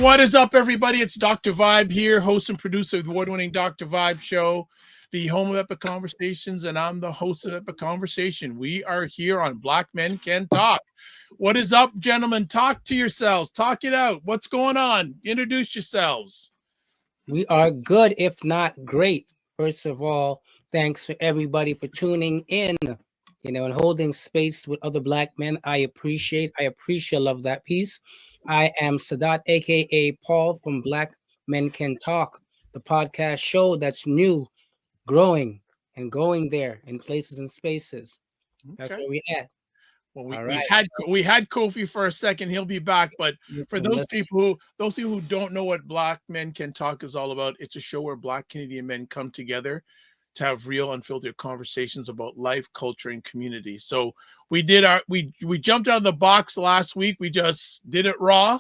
What is up, everybody? It's Dr. Vibe here, host and producer of the award-winning Dr. Vibe Show, the home of Epic Conversations, and I'm the host of Epic Conversation. We are here on Black Men Can Talk. What is up, gentlemen? Talk to yourselves. Talk it out. What's going on? Introduce yourselves. We are good, if not great. First of all, thanks to everybody for tuning in, and holding space with other Black men. I appreciate, love that piece. I am Sadat, aka Paul from Black Men Can Talk, the podcast show that's new, growing, and going there in places and spaces. That's Okay. where we at. Well, All we right. had Kofi for a second. He'll be back. But for those people who don't know what Black Men Can Talk is all about, it's a show where Black Canadian men come together to have real, unfiltered conversations about life, culture, and community. So we jumped out of the box last week. We just did it raw.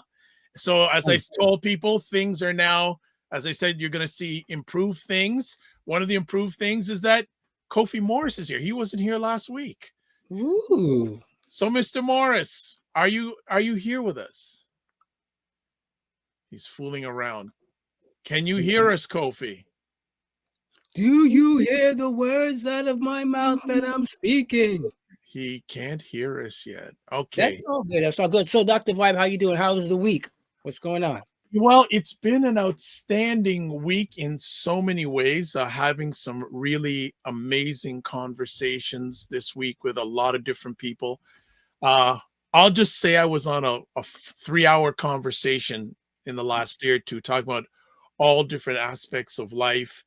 So as I told people, things are now, as I said, you're going to see improved things. One of the improved things is that Kofi Morris is here. He wasn't here last week. Ooh. So, Mr. Morris, are you here with us? He's fooling around. Can you hear us, Kofi? Do you hear the words out of my mouth that I'm speaking? He can't hear us yet. Okay. That's all good. That's all good. So, Dr. Vibe, how you doing? How was the week? What's going on? Well, it's been an outstanding week in so many ways, having some really amazing conversations this week with a lot of different people. I'll just say I was on a 3-hour conversation in the last year or two, talking about all different aspects of life.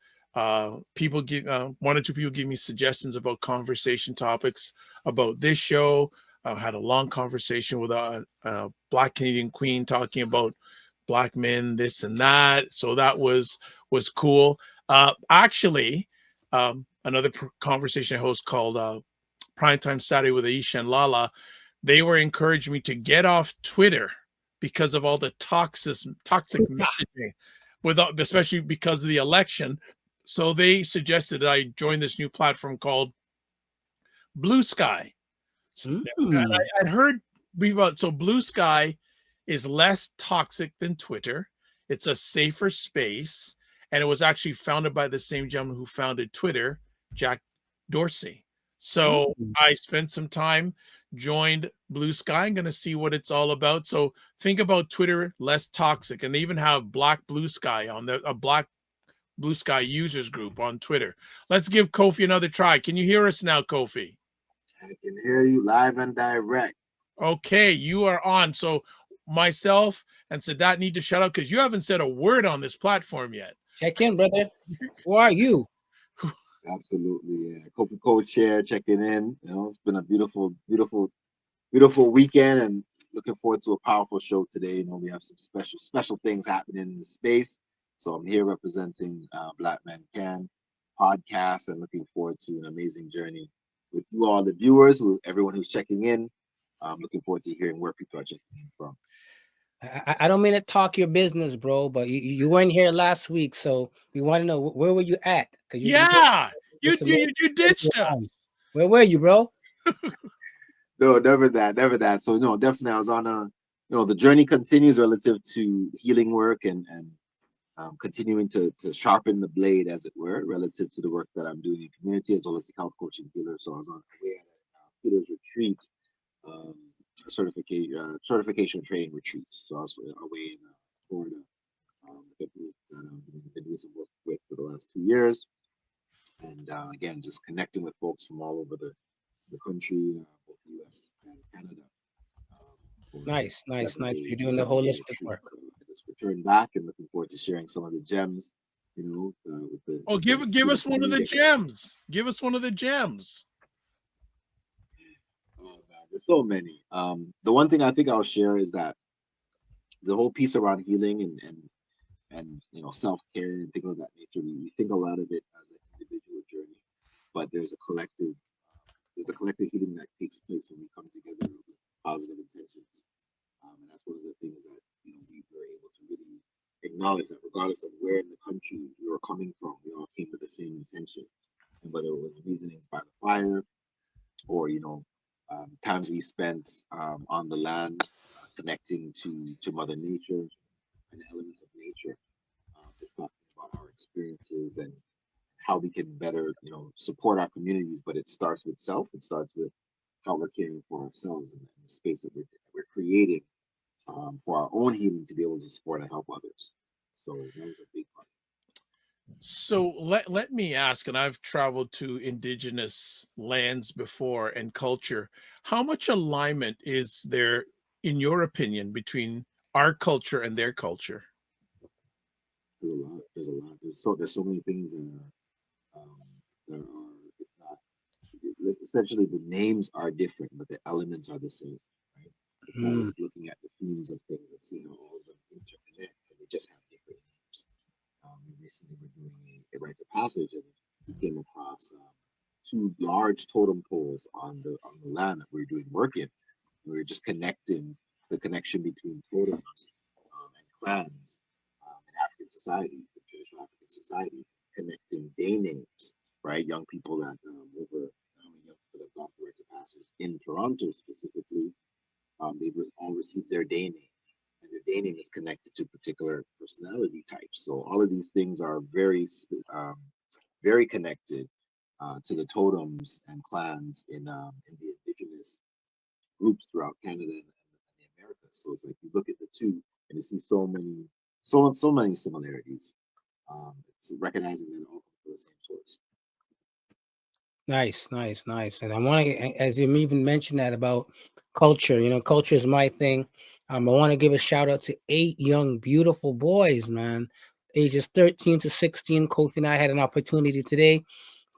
People give 1 or 2 people give me suggestions about conversation topics about this show. I had a long conversation with a Black Canadian queen talking about Black men, this and that. So that was cool. Actually, another conversation host called Primetime Saturday with Aisha and Lala, they were encouraging me to get off Twitter because of all the toxic messaging, especially because of the election. So they suggested that I join this new platform called Blue Sky. I'd heard about, so Blue Sky is less toxic than Twitter. It's a safer space, and it was actually founded by the same gentleman who founded Twitter, Jack Dorsey. So I spent some time, joined Blue Sky. I'm going to see what it's all about. So think about Twitter, less toxic, and they even have Black Blue Sky on a Black Blue Sky users group on Twitter. Let's give Kofi another try. Can you hear us now, Kofi? I can hear you live and direct. Okay, you are on. So myself and Sadat need to shut up because you haven't said a word on this platform yet. Check in, brother. Who are you? Absolutely, yeah. Kofi co-chair checking in. It's been a beautiful weekend, and looking forward to a powerful show today. We have some special things happening in the space. So I'm here representing Black Men Can podcast, and looking forward to an amazing journey with you all, the viewers, everyone who's checking in. I'm looking forward to hearing where people are checking in from. I don't mean to talk your business, bro, but you weren't here last week, so we want to know where were you at? You ditched us. Where were you, bro? No, never that. So no, definitely I was on the journey continues relative to healing work and continuing to sharpen the blade, as it were, relative to the work that I'm doing in community as well as the health coaching healer. So I was on my way at a healer's retreat, certification training retreat. So I was away in Florida, with a group that I've been doing some work with for the last 2 years, and again, just connecting with folks from all over the country, both the U.S. and Canada. Nice. You're doing the holistic work. So I just returned back and looking forward to sharing some of the gems, with the. Give us one of the gems. Give us one of the gems. Oh God, there's so many. The one thing I think I'll share is that the whole piece around healing and self-care and things of that nature. We think a lot of it as an individual journey, but there's a collective healing that takes place when we come together with positive intentions. And that's one of the things that we were able to really acknowledge, that regardless of where in the country we were coming from, we all came with the same intention. And whether it was reasonings by the fire, or times we spent on the land, connecting to Mother Nature, and elements of nature. It's talking about our experiences and how we can better, support our communities. But it starts with self. It starts with how we're caring for ourselves and the space that we're creating for our own healing to be able to support and help others. So that was a big part. So let me ask, and I've traveled to indigenous lands before and culture. How much alignment is there, in your opinion, between our culture and their culture? There's a lot. There's a lot. There's so many things that are, if not, essentially the names are different, but the elements are the same, right? It's not like looking at the themes of things and seeing how all of them interconnect, and they just have different names. We recently were doing a rites of passage, and we came across two large totem poles on the land that we were doing work in. We were just connecting the connection between totems and clans in African societies, in traditional African societies, connecting day names, right? Young people that over young people that got the rites of passage in Toronto specifically, they all received their day name, and their day name is connected to particular personality types. So all of these things are very connected to the totems and clans in the indigenous groups throughout Canada and the Americas. So it's like you look at the two and you see so many similarities. It's recognizing that all come from the same source. Nice, nice, nice. And I want to, as you even mentioned that about culture, culture is my thing. I want to give a shout out to 8 young, beautiful boys, man, ages 13 to 16. Kofi and I had an opportunity today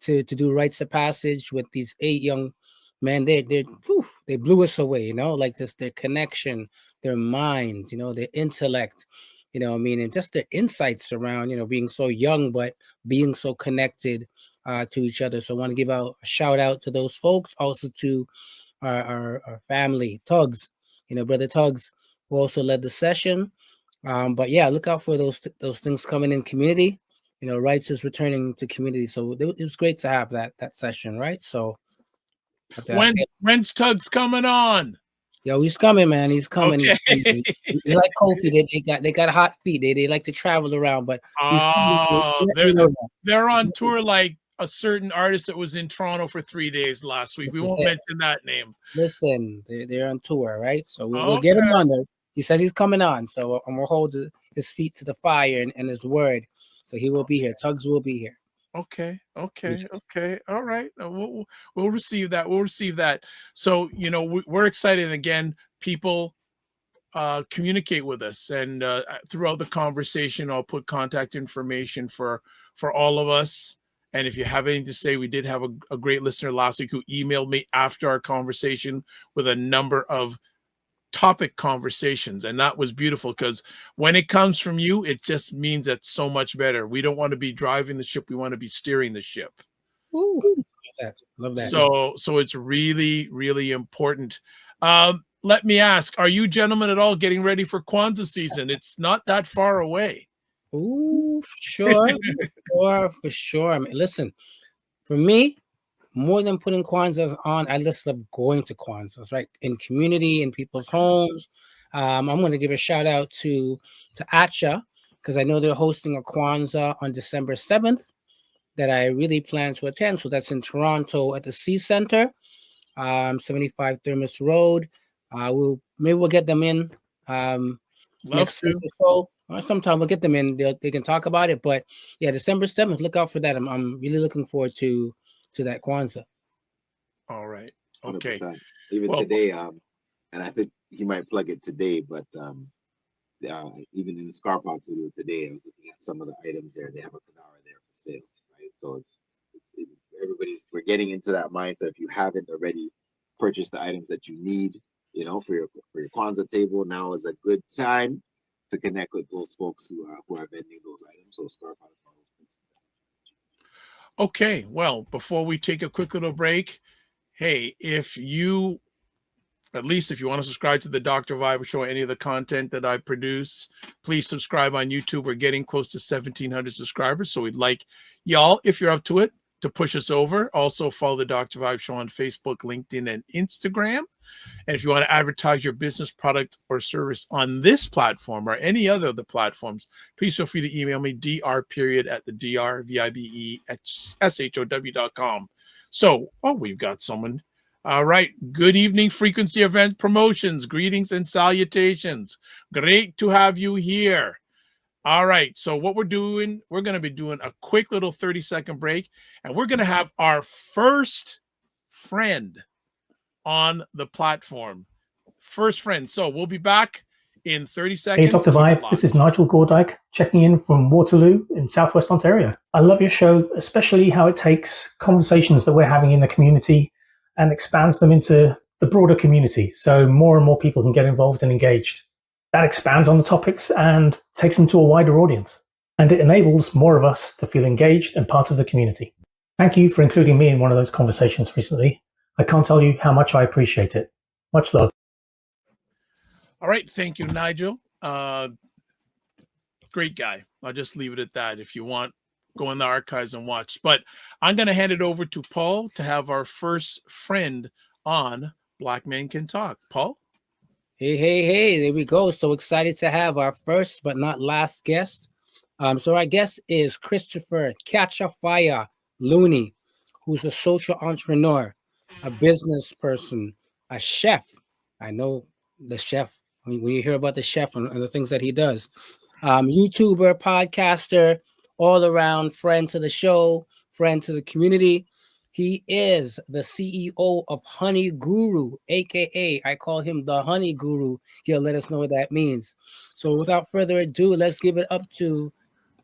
to do rites of passage with these 8 young men. They blew us away, like this, their connection, their minds, their intellect, I mean, and just their insights around, being so young, but being so connected to each other. So I want to give out a shout out to those folks, also to our family, Tugs, Brother Tugs, who also led the session. But yeah, look out for those things coming in community. Rights is returning to community. So it was great to have that session, right? So When's Tugs coming on? Yo, he's coming, man. He's coming. Okay. He's coming. He's like Kofi. They got hot feet. They like to travel around, but he's coming. They're on tour like a certain artist that was in Toronto for 3 days last week. We won't mention that name. Listen, they're on tour, right? So we'll get him on there. He says he's coming on, so I'm gonna hold his feet to the fire and his word. So he will be here. Tugs will be here. Okay. All right. We'll receive that. We'll receive that. So we're excited again. People communicate with us, and throughout the conversation, I'll put contact information for all of us. And if you have anything to say, we did have a great listener last week who emailed me after our conversation with a number of topic conversations, and that was beautiful, because when it comes from you, it just means it's so much better. We don't want to be driving the ship, we want to be steering the ship. Ooh, love that. So it's really, really important. Let me ask, are you gentlemen at all getting ready for Kwanzaa season? It's not that far away. Ooh, for sure. I mean, listen, for me, more than putting Kwanzaa on, I just love going to Kwanzaa, right? In community, in people's homes. I'm going to give a shout out to Acha, because I know they're hosting a Kwanzaa on December 7th that I really plan to attend. So that's in Toronto at the C Center, 75 Thermos Road. We'll get them in next week or so. Or sometime we'll get them in. They can talk about it. But yeah, December 7th, look out for that. I'm really looking forward to that Kwanzaa. All right. Okay. 100%. Even today, and I think he might plug it today, but even in the Scarf Out studio today, I was looking at some of the items there. They have a Kadara there for sale, right? So we're getting into that mindset. If you haven't already purchased the items that you need, for your Kwanzaa table, now is a good time to connect with those folks who are vending those items. So Scarf Out. Okay, well, before we take a quick little break, hey, if you want to subscribe to the Dr. Vibe Show, any of the content that I produce, please subscribe on YouTube. We're getting close to 1,700 subscribers, so we'd like y'all, if you're up to it, to push us over. Also, follow the Dr. Vibe Show on Facebook, LinkedIn, and Instagram. And if you want to advertise your business, product, or service on this platform or any other of the platforms, please feel free to email me, dr@thedrvibeshow.com. So, we've got someone. All right. Good evening, Frequency Event Promotions. Greetings and salutations. Great to have you here. All right. So what we're going to be doing a quick little 30-second break, and we're going to have our first friend on the platform. First friend. So we'll be back in 30 seconds. Hey, Dr. Vibe. This is Nigel Gordyke checking in from Waterloo in Southwest Ontario. I love your show, especially how it takes conversations that we're having in the community and expands them into the broader community, so more and more people can get involved and engaged. That expands on the topics and takes them to a wider audience. And it enables more of us to feel engaged and part of the community. Thank you for including me in one of those conversations recently. I can't tell you how much I appreciate it. Much love. All right. Thank you, Nigel. Great guy. I'll just leave it at that. If you want, go in the archives and watch. But I'm going to hand it over to Paul to have our first friend on Black Men Can Talk. Paul? Hey, there we go. So excited to have our first but not last guest. So our guest is Christopher Catchafire Looney, who's a social entrepreneur, a business person, a chef. I know the chef, when you hear about the chef and the things that he does. YouTuber, podcaster, all around friend to the show, friend to the community. He is the CEO of Honey Guru, aka I call him the Honey Guru. He'll let us know what that means. So without further ado, let's give it up to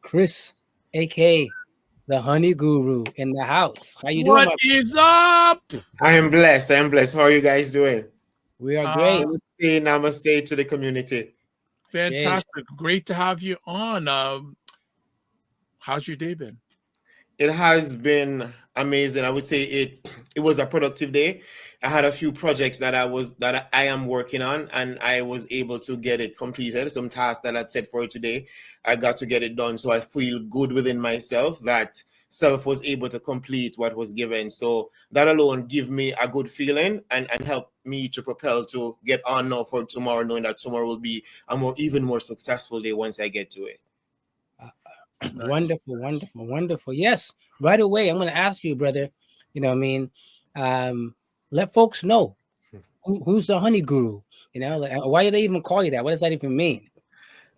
Chris, aka the Honey Guru, in the house. How you doing? What is up? I am blessed. How are you guys doing? We are great. Namaste to the community. Fantastic. Great to have you on. How's your day been? It has been amazing. I would say it was a productive day. I had a few projects that I am working on, and I was able to get it completed. Some tasks that I'd set for today, I got to get it done. So I feel good within myself that self was able to complete what was given. So that alone give me a good feeling and help me to propel to get on now for tomorrow, knowing that tomorrow will be a even more successful day once I get to it. Nice. Wonderful. Yes, right away. I'm going to ask you, brother. You know, what I mean, let folks know who's the Honey Guru. You know, why do they even call you that? What does that even mean?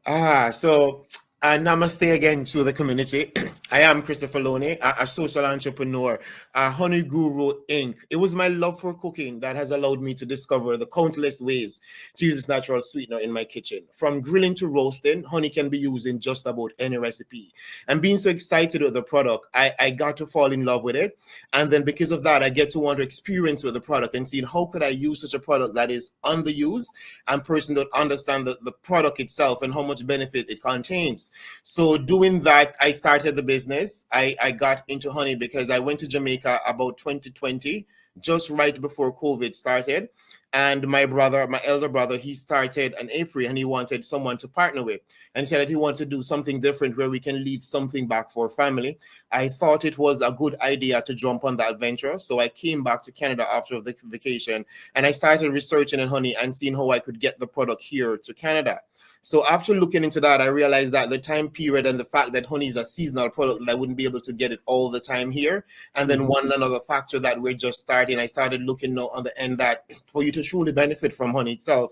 So namaste again to the community. I am Christopher Looney, a social entrepreneur, a Honey Guru Inc. It was my love for cooking that has allowed me to discover the countless ways to use this natural sweetener in my kitchen. From grilling to roasting, honey can be used in just about any recipe. And being so excited with the product, I got to fall in love with it. And then because of that, I get to want to experience with the product and see how could I use such a product that is underused and person don't understand the product itself and how much benefit it contains. So doing that, I started the business. I got into honey because I went to Jamaica about 2020, just right before COVID started. And my elder brother, he started an apiary and he wanted someone to partner with. And he said that he wanted to do something different where we can leave something back for family. I thought it was a good idea to jump on that venture. So I came back to Canada after the vacation and I started researching in honey and seeing how I could get the product here to Canada. So after looking into that, I realized that the time period and the fact that honey is a seasonal product, I wouldn't be able to get it all the time here. And then one another factor that we're just starting, I started looking now on the end that for you to truly benefit from honey itself,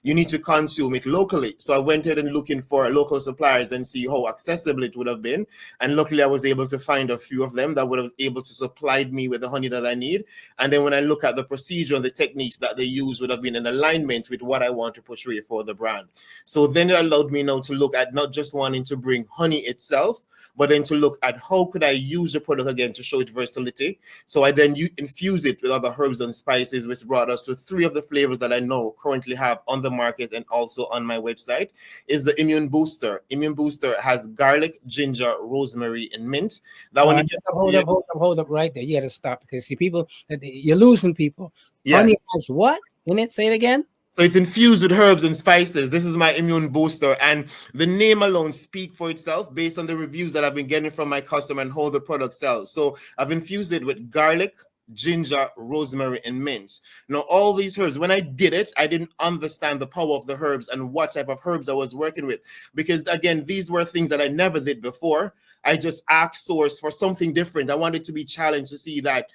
you need to consume it locally. So I went ahead and looking for local suppliers and see how accessible it would have been. And luckily I was able to find a few of them that would have able to supply me with the honey that I need. And then when I look at the procedure and the techniques that they use would have been in alignment with what I want to portray for the brand. So then it allowed me now to look at not just wanting to bring honey itself, but then to look at how could I use the product again to show its versatility. So I then infuse it with other herbs and spices, which brought us to 3 of the flavors that I know currently have on the market and also on my website is the Immune Booster. Immune Booster has garlic, ginger, rosemary, and mint. That one. Hold up right there. You got to stop because see people, you're losing people. Yes. Honey has what in it? Say it again. So it's infused with herbs and spices. This is my Immune Booster. And the name alone speaks for itself based on the reviews that I've been getting from my customer and how the product sells. So I've infused it with garlic, ginger, rosemary, and mint. Now, all these herbs, when I did it, I didn't understand the power of the herbs and what type of herbs I was working with. Because again, these were things that I never did before. I just asked Source for something different. I wanted to be challenged to see that,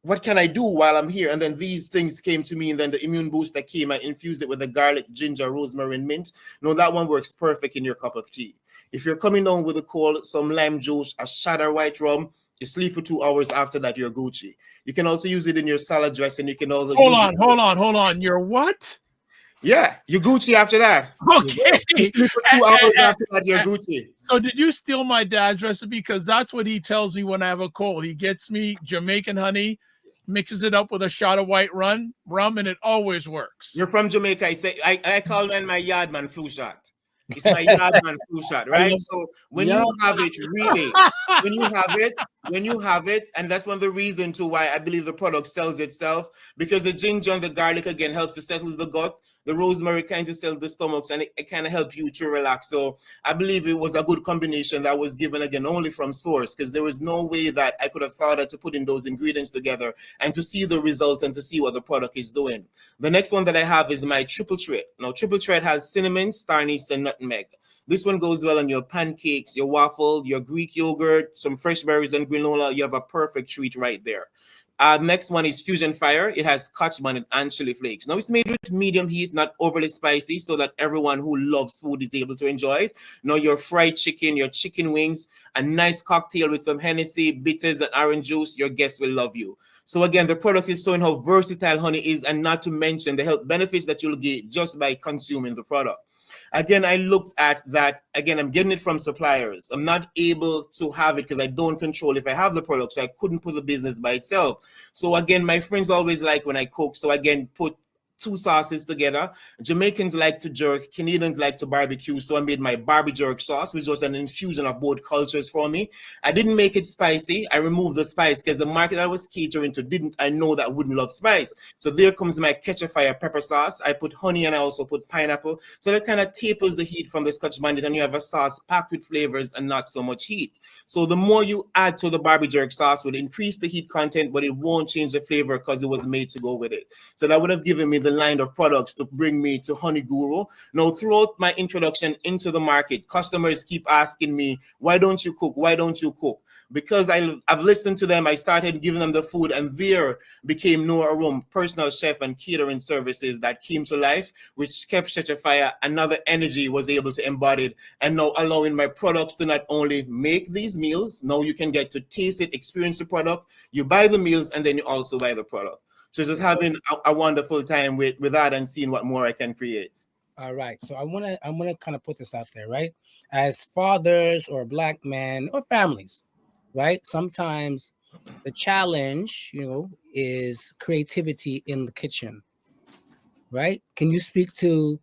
what can I do while I'm here? And then these things came to me, and then the immune booster came. I infused it with the garlic, ginger, rosemary, and mint. No, that one works perfect in your cup of tea. If you're coming down with a cold, some lime juice, a shot of white rum, you sleep for 2 hours. After that, you're Gucci. You can also use it in your salad dressing. You can also hold on. You're what? Yeah, you're Gucci after that. Okay. You sleep for 2 hours after that, you're Gucci. So did you steal my dad's recipe? Because that's what he tells me when I have a cold. He gets me Jamaican honey, mixes it up with a shot of white rum, and it always works. You're from Jamaica. I call that my yardman flu shot. It's my yardman flu shot, right? So when you have it, really, when you have it, and that's one of the reasons to why I believe the product sells itself, because the ginger and the garlic again helps to settle the gut. The rosemary kind of settles the stomachs, and it kind of help you to relax. So I believe it was a good combination that was given again only from source, because there was no way that I could have thought of to put in those ingredients together and to see the result and to see what the product is doing. The next one that I have is my triple thread. Now, triple thread has cinnamon, star anise, and nutmeg. This one goes well on your pancakes, your waffle, your Greek yogurt, some fresh berries and granola. You have a perfect treat right there. Next one is Fusion Fire. It has Scotch bonnet and chili flakes. Now, it's made with medium heat, not overly spicy, so that everyone who loves food is able to enjoy it. Now, your fried chicken, your chicken wings, a nice cocktail with some Hennessy, bitters, and orange juice. Your guests will love you. So again, the product is showing how versatile honey is, and not to mention the health benefits that you'll get just by consuming the product. Again, I looked at that. Again, I'm getting it from suppliers. I'm not able to have it because I don't control if I have the product, so I couldn't put the business by itself. So again, my friends always like when I cook. So again, put 2 sauces together. Jamaicans like to jerk, Canadians like to barbecue, so I made my barbie jerk sauce, which was an infusion of both cultures for me. I didn't make it spicy. I removed the spice because the market I was catering to I know that wouldn't love spice. So there comes my ketchup fire pepper sauce. I put honey and I also put pineapple. So that kind of tapers the heat from the Scotch bonnet, and you have a sauce packed with flavors and not so much heat. So the more you add to the barbie jerk sauce would increase the heat content, but it won't change the flavor because it was made to go with it. So that would have given me the line of products to bring me to Honey Guru. Now, throughout my introduction into the market, customers keep asking me, why don't you cook? Why don't you cook? Because I've listened to them, I started giving them the food, and there became Noah Room, personal chef and catering services that came to life, which kept Shetcher Fire another energy was able to embody it, and now allowing my products to not only make these meals, now you can get to taste it, experience the product, you buy the meals, and then you also buy the product. So just having a wonderful time with that and seeing what more I can create. All right. So I'm gonna kind of put this out there, right? As fathers or Black men or families, right? Sometimes the challenge, is creativity in the kitchen, right? Can you speak to,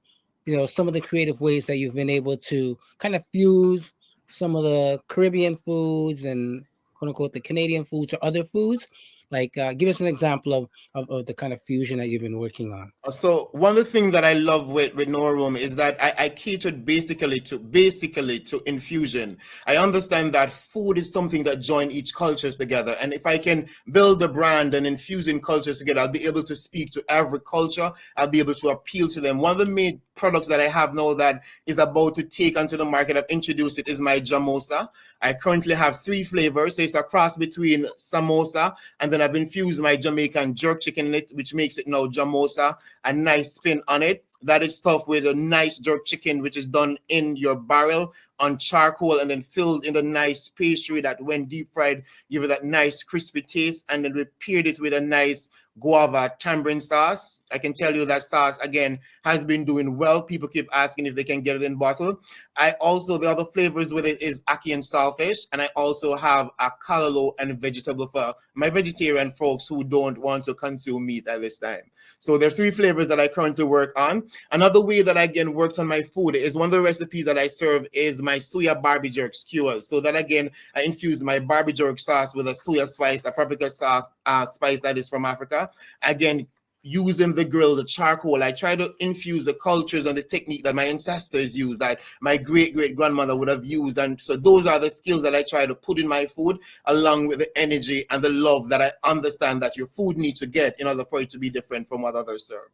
some of the creative ways that you've been able to kind of fuse some of the Caribbean foods and quote unquote the Canadian foods or other foods? Like, give us an example of the kind of fusion that you've been working on. So one of the things that I love with Noah Room is that I catered basically to infusion. I understand that food is something that join each cultures together. And if I can build a brand and infusing cultures together, I'll be able to speak to every culture. I'll be able to appeal to them. One of the main products that I have now that is about to take onto the market, I've introduced it, is my Jamosa. I currently have 3 flavors. So it's a cross between samosa, and then I've infused my Jamaican jerk chicken in it, which makes it now Jamosa, a nice spin on it. That is stuffed with a nice jerk chicken, which is done in your barrel on charcoal and then filled in the nice pastry that when deep fried, give it that nice crispy taste. And then we paired it with a nice guava tamarind sauce. I can tell you that sauce, again, has been doing well. People keep asking if they can get it in bottle. The other flavors with it is ackee and saltfish. And I also have a callaloo and vegetable for my vegetarian folks who don't want to consume meat at this time. So there are 3 flavors that I currently work on. Another way that I, again, worked on my food is one of the recipes that I serve is my soya barbie jerk skewers. So that, again, I infuse my barbie jerk sauce with a soya spice, a paprika sauce, spice that is from Africa. Again, using the grill, the charcoal. I try to infuse the cultures and the technique that my ancestors used, that my great-great-grandmother would have used. And so those are the skills that I try to put in my food, along with the energy and the love that I understand that your food needs to get in order for it to be different from what others serve.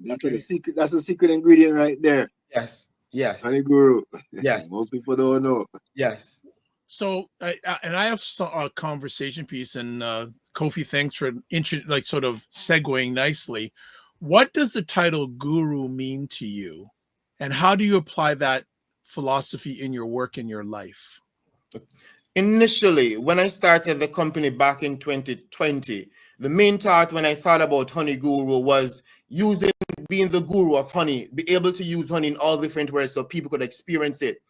That's the secret ingredient right there. Yes. Yes. Honey Guru. Yes. Most people don't know. Yes. So, and I have a conversation piece, and Kofi, thanks for sort of segueing nicely. What does the title guru mean to you, and how do you apply that philosophy in your work, in your life? Initially, when I started the company back in 2020, the main thought when I thought about Honey Guru was being the guru of honey, be able to use honey in all different ways so people could experience it.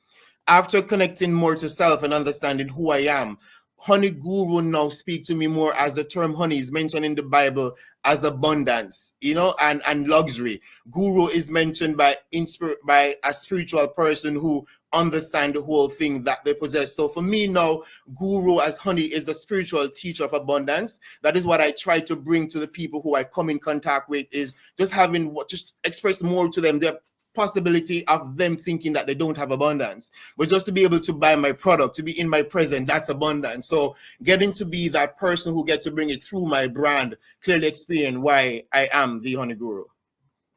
After connecting more to self and understanding who I am, Honey Guru now speak to me more as the term honey is mentioned in the Bible as abundance, and luxury. Guru is mentioned by a spiritual person who understand the whole thing that they possess. So for me now, Guru as honey is the spiritual teacher of abundance. That is what I try to bring to the people who I come in contact with, is just express more to them their possibility of them thinking that they don't have abundance, but just to be able to buy my product, to be in my present, that's abundance. So getting to be that person who gets to bring it through my brand, clearly explain why I am the Honey Guru,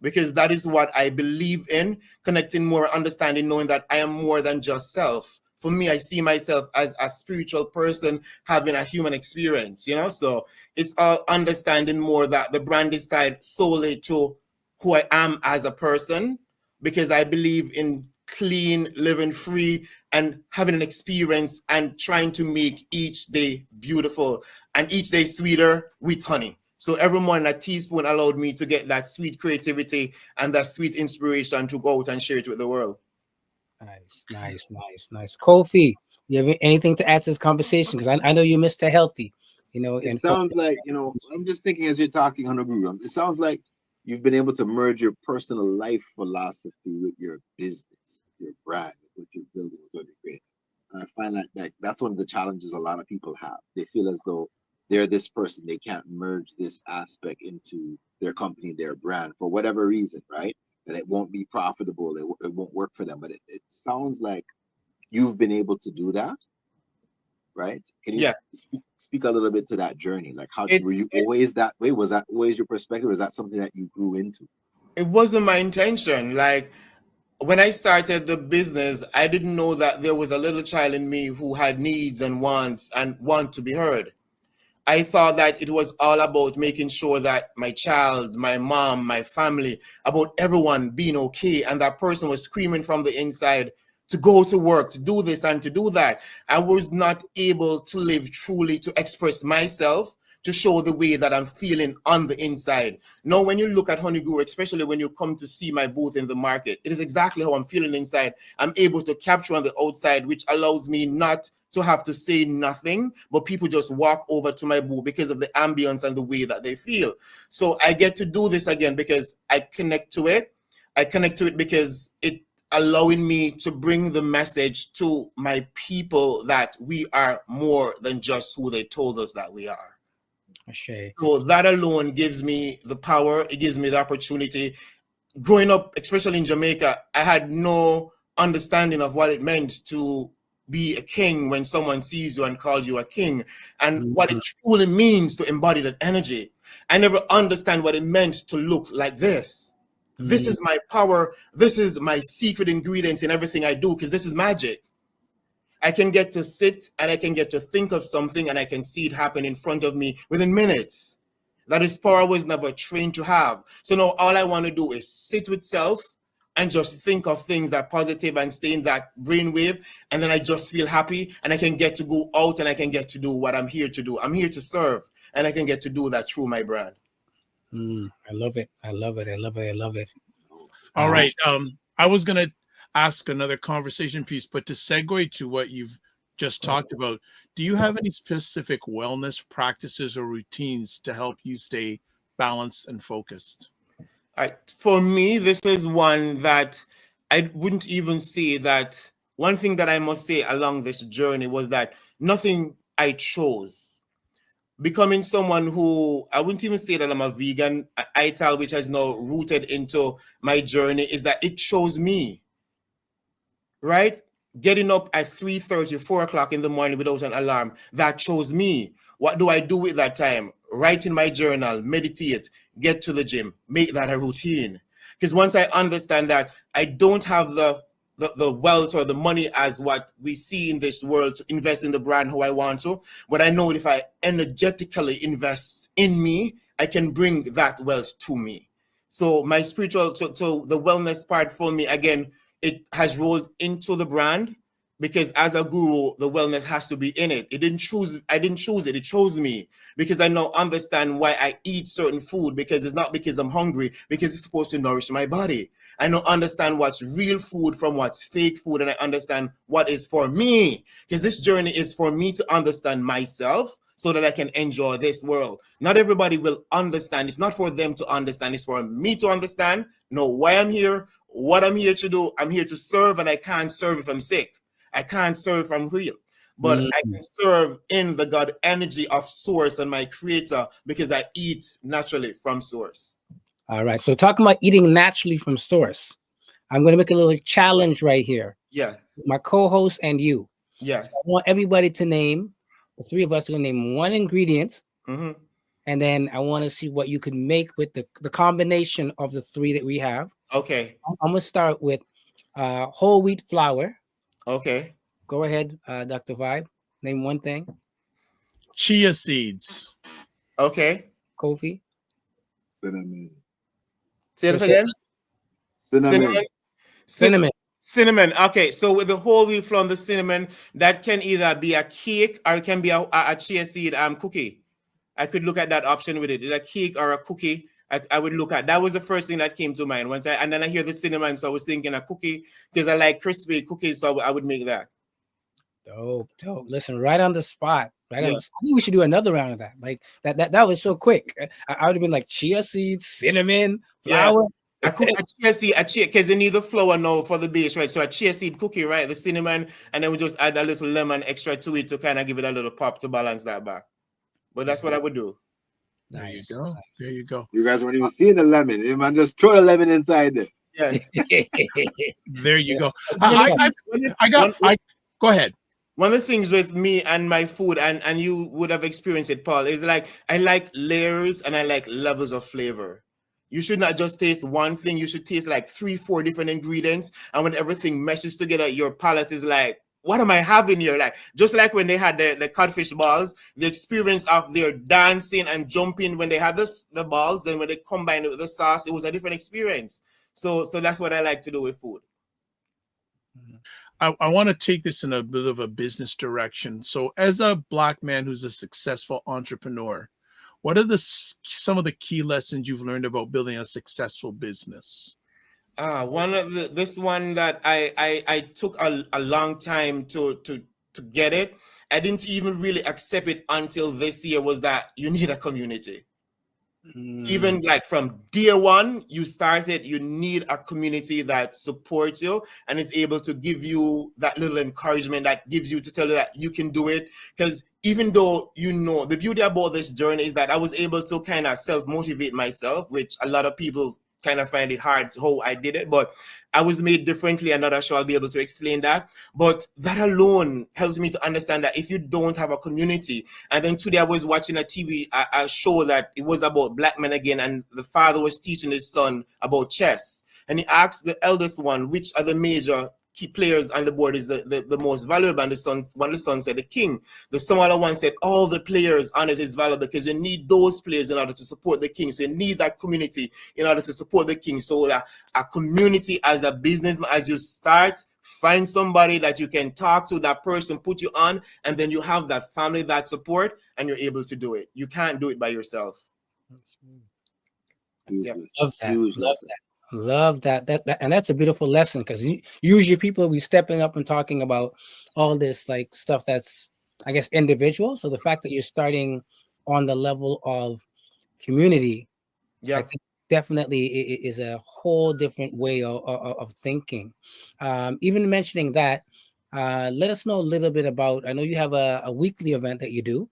because that is what I believe in, connecting more, understanding, knowing that I am more than just self. For me, I see myself as a spiritual person having a human experience, so it's all understanding more that the brand is tied solely to who I am as a person, because I believe in clean, living free, and having an experience and trying to make each day beautiful and each day sweeter with honey. So every morning a teaspoon allowed me to get that sweet creativity and that sweet inspiration to go out and share it with the world. Nice. Kofi, you have anything to add to this conversation? Because I know you're Mr. Healthy, It sounds like, I'm just thinking as you're talking, Honey Guru, it sounds like you've been able to merge your personal life philosophy with your business, your brand, what you're building is really great. And I find that that's one of the challenges a lot of people have. They feel as though they're this person, they can't merge this aspect into their company, their brand, for whatever reason, right? That it won't be profitable, it won't work for them. But it sounds like you've been able to do that, right? Can you speak a little bit to that journey? Like, how were you always that way? Was that always your perspective? Was that something that you grew into? It wasn't my intention. Like, when I started the business, I didn't know that there was a little child in me who had needs and wants and want to be heard. I thought that it was all about making sure that my child, my mom, my family, about everyone being okay. And that person was screaming from the inside to go to work, to do this and to do that. I was not able to live truly, to express myself, to show the way that I'm feeling on the inside. Now, when you look at Honey Guru, especially when you come to see my booth in the market, it is exactly how I'm feeling inside. I'm able to capture on the outside, which allows me not to have to say nothing, but people just walk over to my booth because of the ambience and the way that they feel. So I get to do this again because I connect to it. I connect to it because it allowing me to bring the message to my people that we are more than just who they told us that we are. So that alone gives me the power. It gives me the opportunity. Growing up, especially in Jamaica, I had no understanding of what it meant to be a king when someone sees you and calls you a king, and what it truly means to embody that energy. I never understand what it meant to look like this. This is my power. This is my secret ingredients in everything I do, because this is magic. I can get to sit and I can get to think of something and I can see it happen in front of me within minutes. That is power I was never trained to have. So now all I want to do is sit with self and just think of things that are positive and stay in that brainwave. And then I just feel happy and I can get to go out and I can get to do what I'm here to do. I'm here to serve, and I can get to do that through my brand. I love it. All right. I was going to ask another conversation piece, but to segue to what you've just talked about, do you have any specific wellness practices or routines to help you stay balanced and focused? For me, this is one that I wouldn't even say that. One thing that I must say along this journey was that nothing I chose. becoming someone who, I wouldn't even say that I'm a vegan, ITAL, which has now rooted into my journey, is that it shows me, right? Getting up at 3:30, 4 o'clock in the morning without an alarm, that shows me. What do I do with that time? Write in my journal, meditate, get to the gym, make that a routine. Because once I understand that I don't have the wealth or the money as what we see in this world to invest in the brand how I want to, but I know that if I energetically invest in me, I can bring that wealth to me. So my spiritual, so the wellness part for me, again, it has rolled into the brand, because as a guru, the wellness has to be in it. I didn't choose it. It chose me, because I now understand why I eat certain food, because it's not because I'm hungry, because it's supposed to nourish my body. I now understand what's real food from what's fake food, and I understand what is for me, because this journey is for me to understand myself so that I can enjoy this world. Not everybody will understand. It's not for them to understand. It's for me to understand, know why I'm here, what I'm here to do. I'm here to serve, and I can't serve if I'm sick. I can't serve if I'm real. But I can serve in the God energy of source and my creator, because I eat naturally from source. All right. So talking about eating naturally from source, I'm going to make a little challenge right here. Yes. My co-host and you. Yes. So I want everybody to name, the three of us are going to name one ingredient. Mm-hmm. And then I want to see what you can make with the combination of the three that we have. Okay. I'm going to start with whole wheat flour. Okay. Go ahead, Dr. Vibe. Name one thing. Chia seeds. Okay. Kofi. Cinnamon. Say it again. Cinnamon. Cinnamon. Cinnamon. Okay. So with the whole wheat flour and the cinnamon, that can either be a cake or it can be a chia seed cookie. I could look at that option with it. Is it a cake or a cookie? I would look at that. Was the first thing that came to mind once and then I hear the cinnamon, so I was thinking a cookie, because I like crispy cookies, so I would make that. Dope. Listen, right on the spot. Right on Yeah. the, I think we should do another round of that. Like that was so quick. I would have been like chia seeds, cinnamon, flour. Yeah. A chia seed, because they need the flour now for the base, right? So a chia seed cookie, right? The cinnamon, and then we just add a little lemon extra to it to kind of give it a little pop to balance that back. But that's what I would do. There Nice. you go. There you go. You guys weren't even seeing the lemon. You man just throw the lemon inside there. Yeah. There you go. One Go ahead. One of the things with me and my food, and you would have experienced it, Paul, is like I like layers and I like levels of flavor. You should not just taste one thing. You should taste like 3-4 different ingredients. And when everything meshes together, your palate is like, what am I having here? Like, just like when they had the codfish balls, the experience of their dancing and jumping when they had the balls, then when they combined it with the sauce, it was a different experience. So that's what I like to do with food. I want to take this in a bit of a business direction. So as a Black man who's a successful entrepreneur, what are some of the key lessons you've learned about building a successful business? One of this one that I took a long time to get it. I didn't even really accept it until this year, was that you need a community. Even like from day one, you started, you need a community that supports you and is able to give you that little encouragement, that gives you to tell you that you can do it. Because even though, the beauty about this journey is that I was able to kind of self-motivate myself, which a lot of people kind of find it hard how I did it, but I was made differently. I'm not sure I'll be able to explain that, but that alone helps me to understand that if you don't have a community. And then today I was watching a show that it was about Black men again, and the father was teaching his son about chess, and he asked the eldest one, which are the major key players on the board is the most valuable, and the son said the king. The smaller one said all the players on it is valuable, because you need those players in order to support the king. So you need that community in order to support the king. So that a community as a businessman, as you start, find somebody that you can talk to, that person put you on, and then you have that family, that support, and you're able to do it. You can't do it by yourself. Yeah. Love that. And that's a beautiful lesson, because usually people will be stepping up and talking about all this like stuff that's, I guess, individual. So the fact that you're starting on the level of community, I think definitely is a whole different way of thinking. Even mentioning that, let us know a little bit about, I know you have a weekly event that you do.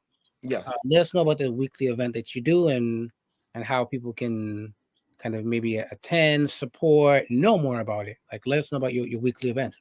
Yes. Let us know about the weekly event that you do and how people can kind of maybe attend, support, know more about it. Like, let us know about your weekly event.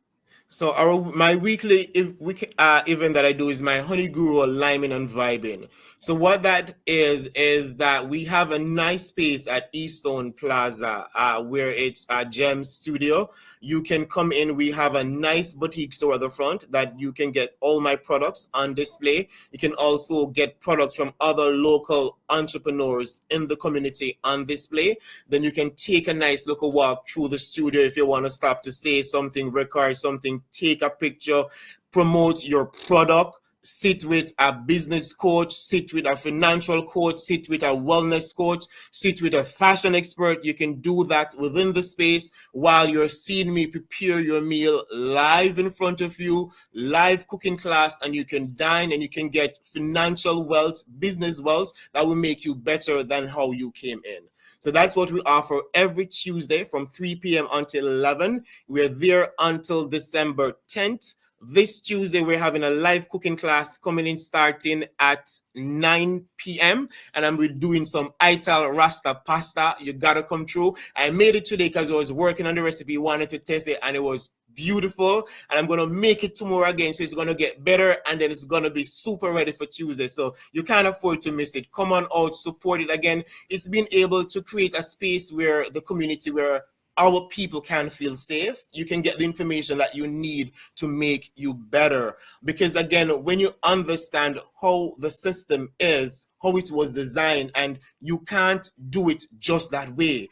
So my weekly event that I do is my Honey Guru Liming and Vibing. So what that is that we have a nice space at Eastone Plaza where it's a gem studio. You can come in. We have a nice boutique store at the front that you can get all my products on display. You can also get products from other local entrepreneurs in the community on display. Then you can take a nice little walk through the studio if you want to stop to say something, record something, take a picture, promote your product, sit with a business coach, sit with a financial coach, sit with a wellness coach, sit with a fashion expert. You can do that within the space while you're seeing me prepare your meal live in front of you, live cooking class, and you can dine and you can get financial wealth, business wealth that will make you better than how you came in. So that's what we offer every Tuesday from 3 p.m. until 11. We're there until December 10th. This Tuesday, we're having a live cooking class coming in starting at 9 p.m. And I'm doing some Ital Rasta pasta. You got to come through. I made it today because I was working on the recipe, wanted to test it, and it was beautiful. And I'm going to make it tomorrow again. So it's going to get better, and then it's going to be super ready for Tuesday. So you can't afford to miss it. Come on out, support it again. It's been able to create a space where the community, where our people can feel safe. You can get the information that you need to make you better. Because again, when you understand how the system is, how it was designed, and you can't do it just that way.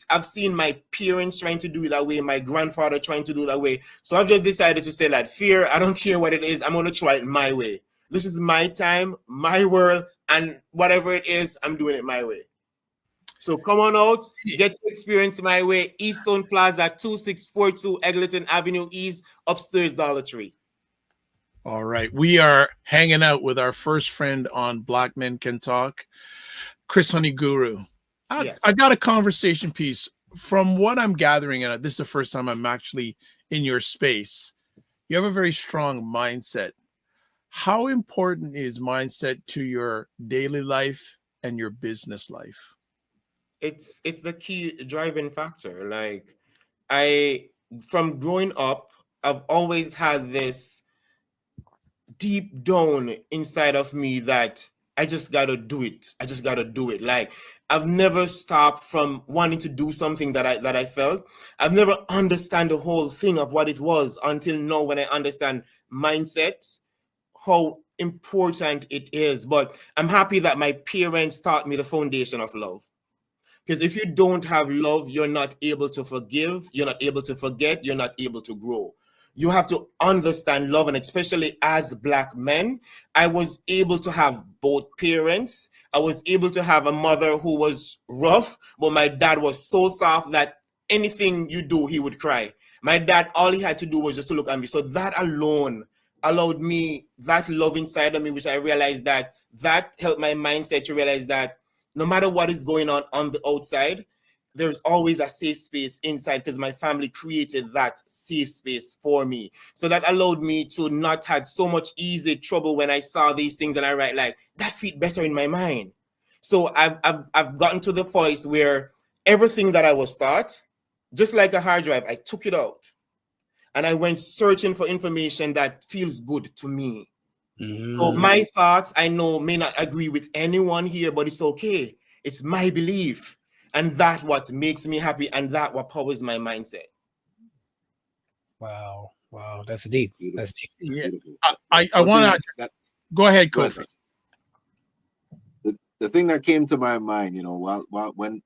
I've seen my parents trying to do it that way, my grandfather trying to do it that way. So I've just decided to say that fear, I don't care what it is, I'm going to try it my way. This is my time, my world, and whatever it is, I'm doing it my way. So come on out, get to experience my way. Eastone Plaza, 2642 Eglinton Avenue East, upstairs Dollar Tree. All right. We are hanging out with our first friend on Black Men Can Talk, Chris Honey Guru. I got a conversation piece. From what I'm gathering, and this is the first time I'm actually in your space, you have a very strong mindset. How important is mindset to your daily life and your business life? It's the key driving factor. Like, from growing up, I've always had this deep down inside of me that I just gotta do it. I just gotta do it. Like, I've never stopped from wanting to do something that I felt. I've never understand the whole thing of what it was until now, when I understand mindset, how important it is. But I'm happy that my parents taught me the foundation of love. Because if you don't have love, you're not able to forgive, you're not able to forget, you're not able to grow. You have to understand love, and especially as Black men, I was able to have both parents. I was able to have a mother who was rough, but my dad was so soft that anything you do, he would cry. My dad, all he had to do was just to look at me. So that alone allowed me that love inside of me, which I realized that helped my mindset to realize that no matter what is going on the outside, there's always a safe space inside, because my family created that safe space for me. So that allowed me to not have so much easy trouble when I saw these things, and I write like, that fit better in my mind. So I've gotten to the voice where everything that I was taught, just like a hard drive, I took it out and I went searching for information that feels good to me. So my thoughts, I know, may not agree with anyone here, but it's okay. It's my belief. And that's what makes me happy, and that what powers my mindset. Wow. That's deep. Beautiful. That's deep. Yeah. I want to go ahead, Kofi. The thing that came to my mind, when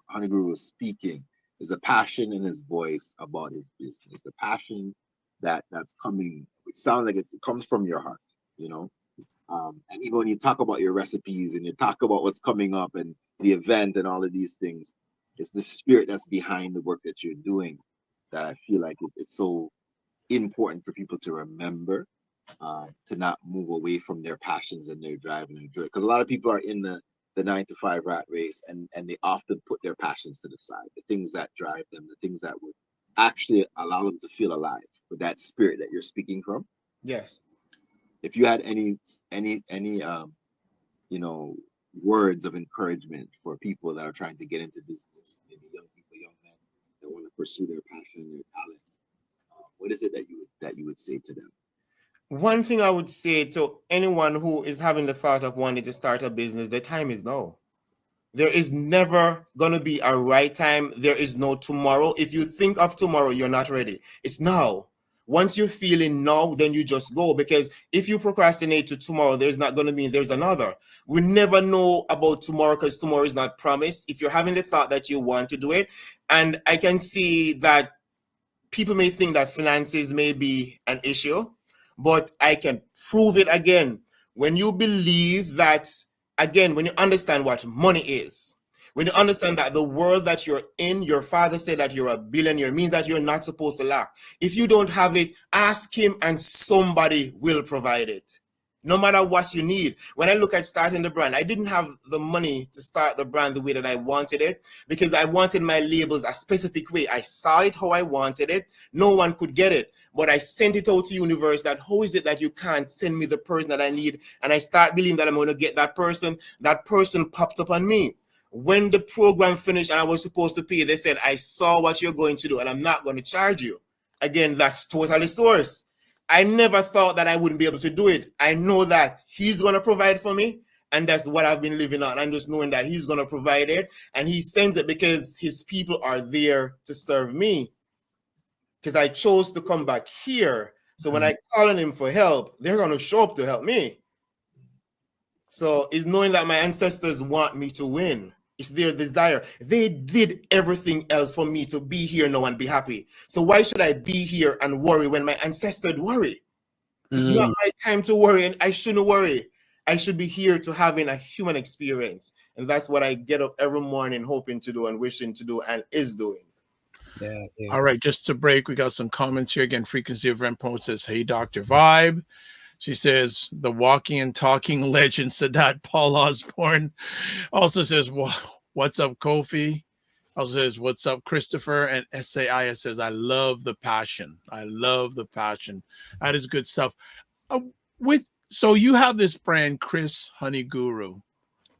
Honey Guru was speaking, is a passion in his voice about his business. The passion that's coming, it sounds like it comes from your heart, and even when you talk about your recipes and you talk about what's coming up and the event and all of these things, it's the spirit that's behind the work that you're doing that I feel like it's so important for people to remember, to not move away from their passions and their drive and their joy. Because a lot of people are in the 9-to-5 rat race, and they often put their passions to the side, the things that drive them, the things that would actually allow them to feel alive with that spirit that you're speaking from. Yes. If you had any words of encouragement for people that are trying to get into business, maybe young people, young men that want to pursue their passion, their talent? What is it that you would say to them? One thing I would say to anyone who is having the thought of wanting to start a business, the time is now. There is never going to be a right time. There is no tomorrow. If you think of tomorrow, you're not ready. It's now. Once you're feeling now, then you just go. Because if you procrastinate to tomorrow, there's not going to mean there's another. We never know about tomorrow because tomorrow is not promised. If you're having the thought that you want to do it, and I can see that people may think that finances may be an issue, but I can prove it again. When you believe that, again, when you understand what money is, when you understand that the world that you're in, your father said that you're a billionaire, means that you're not supposed to lack. If you don't have it, ask him and somebody will provide it. No matter what you need. When I look at starting the brand, I didn't have the money to start the brand the way that I wanted it because I wanted my labels a specific way. I saw it how I wanted it. No one could get it. But I sent it out to universe that how is it that you can't send me the person that I need? And I start believing that I'm going to get that person. That person popped up on me. When the program finished and I was supposed to pay, they said, I saw what you're going to do and I'm not going to charge you. Again, that's totally source. I never thought that I wouldn't be able to do it. I know that he's going to provide for me. And that's what I've been living on. I'm just knowing that he's going to provide it. And he sends it because his people are there to serve me. Because I chose to come back here. So when I call on him for help, they're going to show up to help me. So it's knowing that my ancestors want me to win. It's their desire. They did everything else for me to be here now and be happy. So why should I be here and worry when my ancestors worry? It's not my time to worry, and I shouldn't worry. I should be here to having a human experience. And that's what I get up every morning hoping to do and wishing to do and is doing. Yeah. All right, just to break, we got some comments here. Again, Frequency of Rempone says, hey, Dr. Vibe. She says, the walking and talking legend, Sadat Paul Osbourne. Also says, what's up, Kofi? Also says, what's up, Christopher? And SAIS says, I love the passion. I love the passion. That is good stuff. So you have this brand, Chris Honey Guru.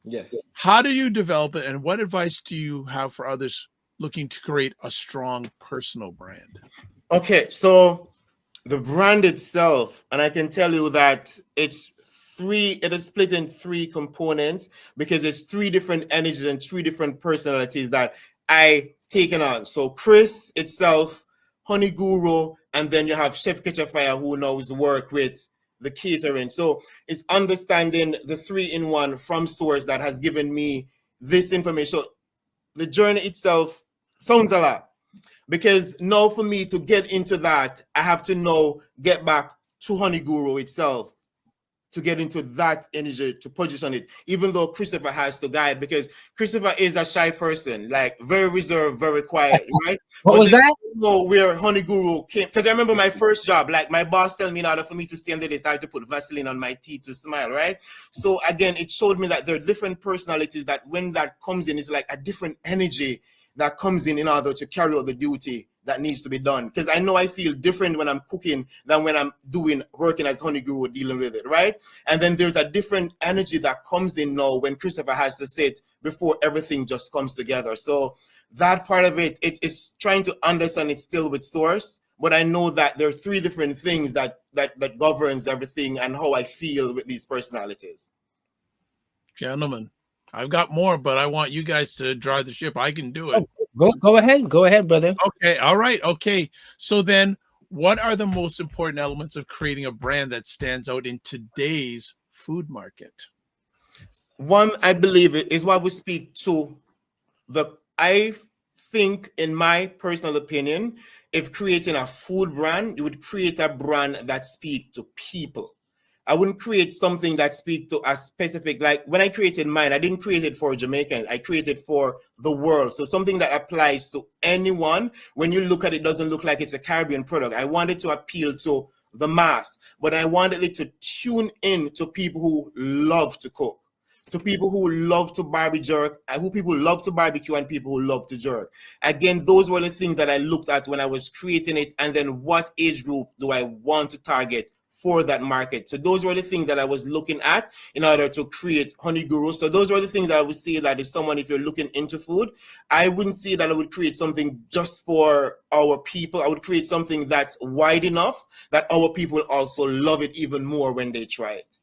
Yeah. How do you develop it? And what advice do you have for others looking to create a strong personal brand? Okay, so the brand itself, and I can tell you that it is split in three components because it's three different energies and three different personalities that I taken on. So Chris itself, Honey Guru, and then you have Chef Ketchafire who knows work with the catering. So it's understanding the 3-in-1 from source that has given me this information. So the journey itself sounds a lot. Because now for me to get into that, I have to now get back to Honey Guru itself to get into that energy, to position it, even though Christopher has to guide, because Christopher is a shy person, like very reserved, very quiet, right? What was that? Know where Honey Guru came, because I remember my first job, like my boss telling me in order for me to stay under this, I had to put Vaseline on my teeth to smile, right? So again, it showed me that there are different personalities that when that comes in, it's like a different energy that comes in order to carry out the duty that needs to be done. Because I know I feel different when I'm cooking than when I'm working as Honey Guru, dealing with it, right? And then there's a different energy that comes in now when Christopher has to sit before everything just comes together. So that part of it, it is trying to understand it still with source, but I know that there are three different things that governs everything and how I feel with these personalities. Gentlemen, I've got more, but I want you guys to drive the ship. I can do it. Go ahead, brother. Okay, all right, okay. So then, what are the most important elements of creating a brand that stands out in today's food market? One, I believe it is what we speak to. I think, in my personal opinion, if creating a food brand, you would create a brand that speaks to people. I wouldn't create something that speaks to a specific, like when I created mine, I didn't create it for Jamaicans. I created for the world. So something that applies to anyone. When you look at it, doesn't look like it's a Caribbean product. I wanted to appeal to the mass, but I wanted it to tune in to people who love to cook, to people who love to barbecue, who people love to barbecue and people who love to jerk. Again, those were the things that I looked at when I was creating it. And then what age group do I want to target for that market. So those were the things that I was looking at in order to create Honey Guru. So those were the things that I would say that if you're looking into food, I wouldn't say that I would create something just for our people. I would create something that's wide enough that our people also love it even more when they try it.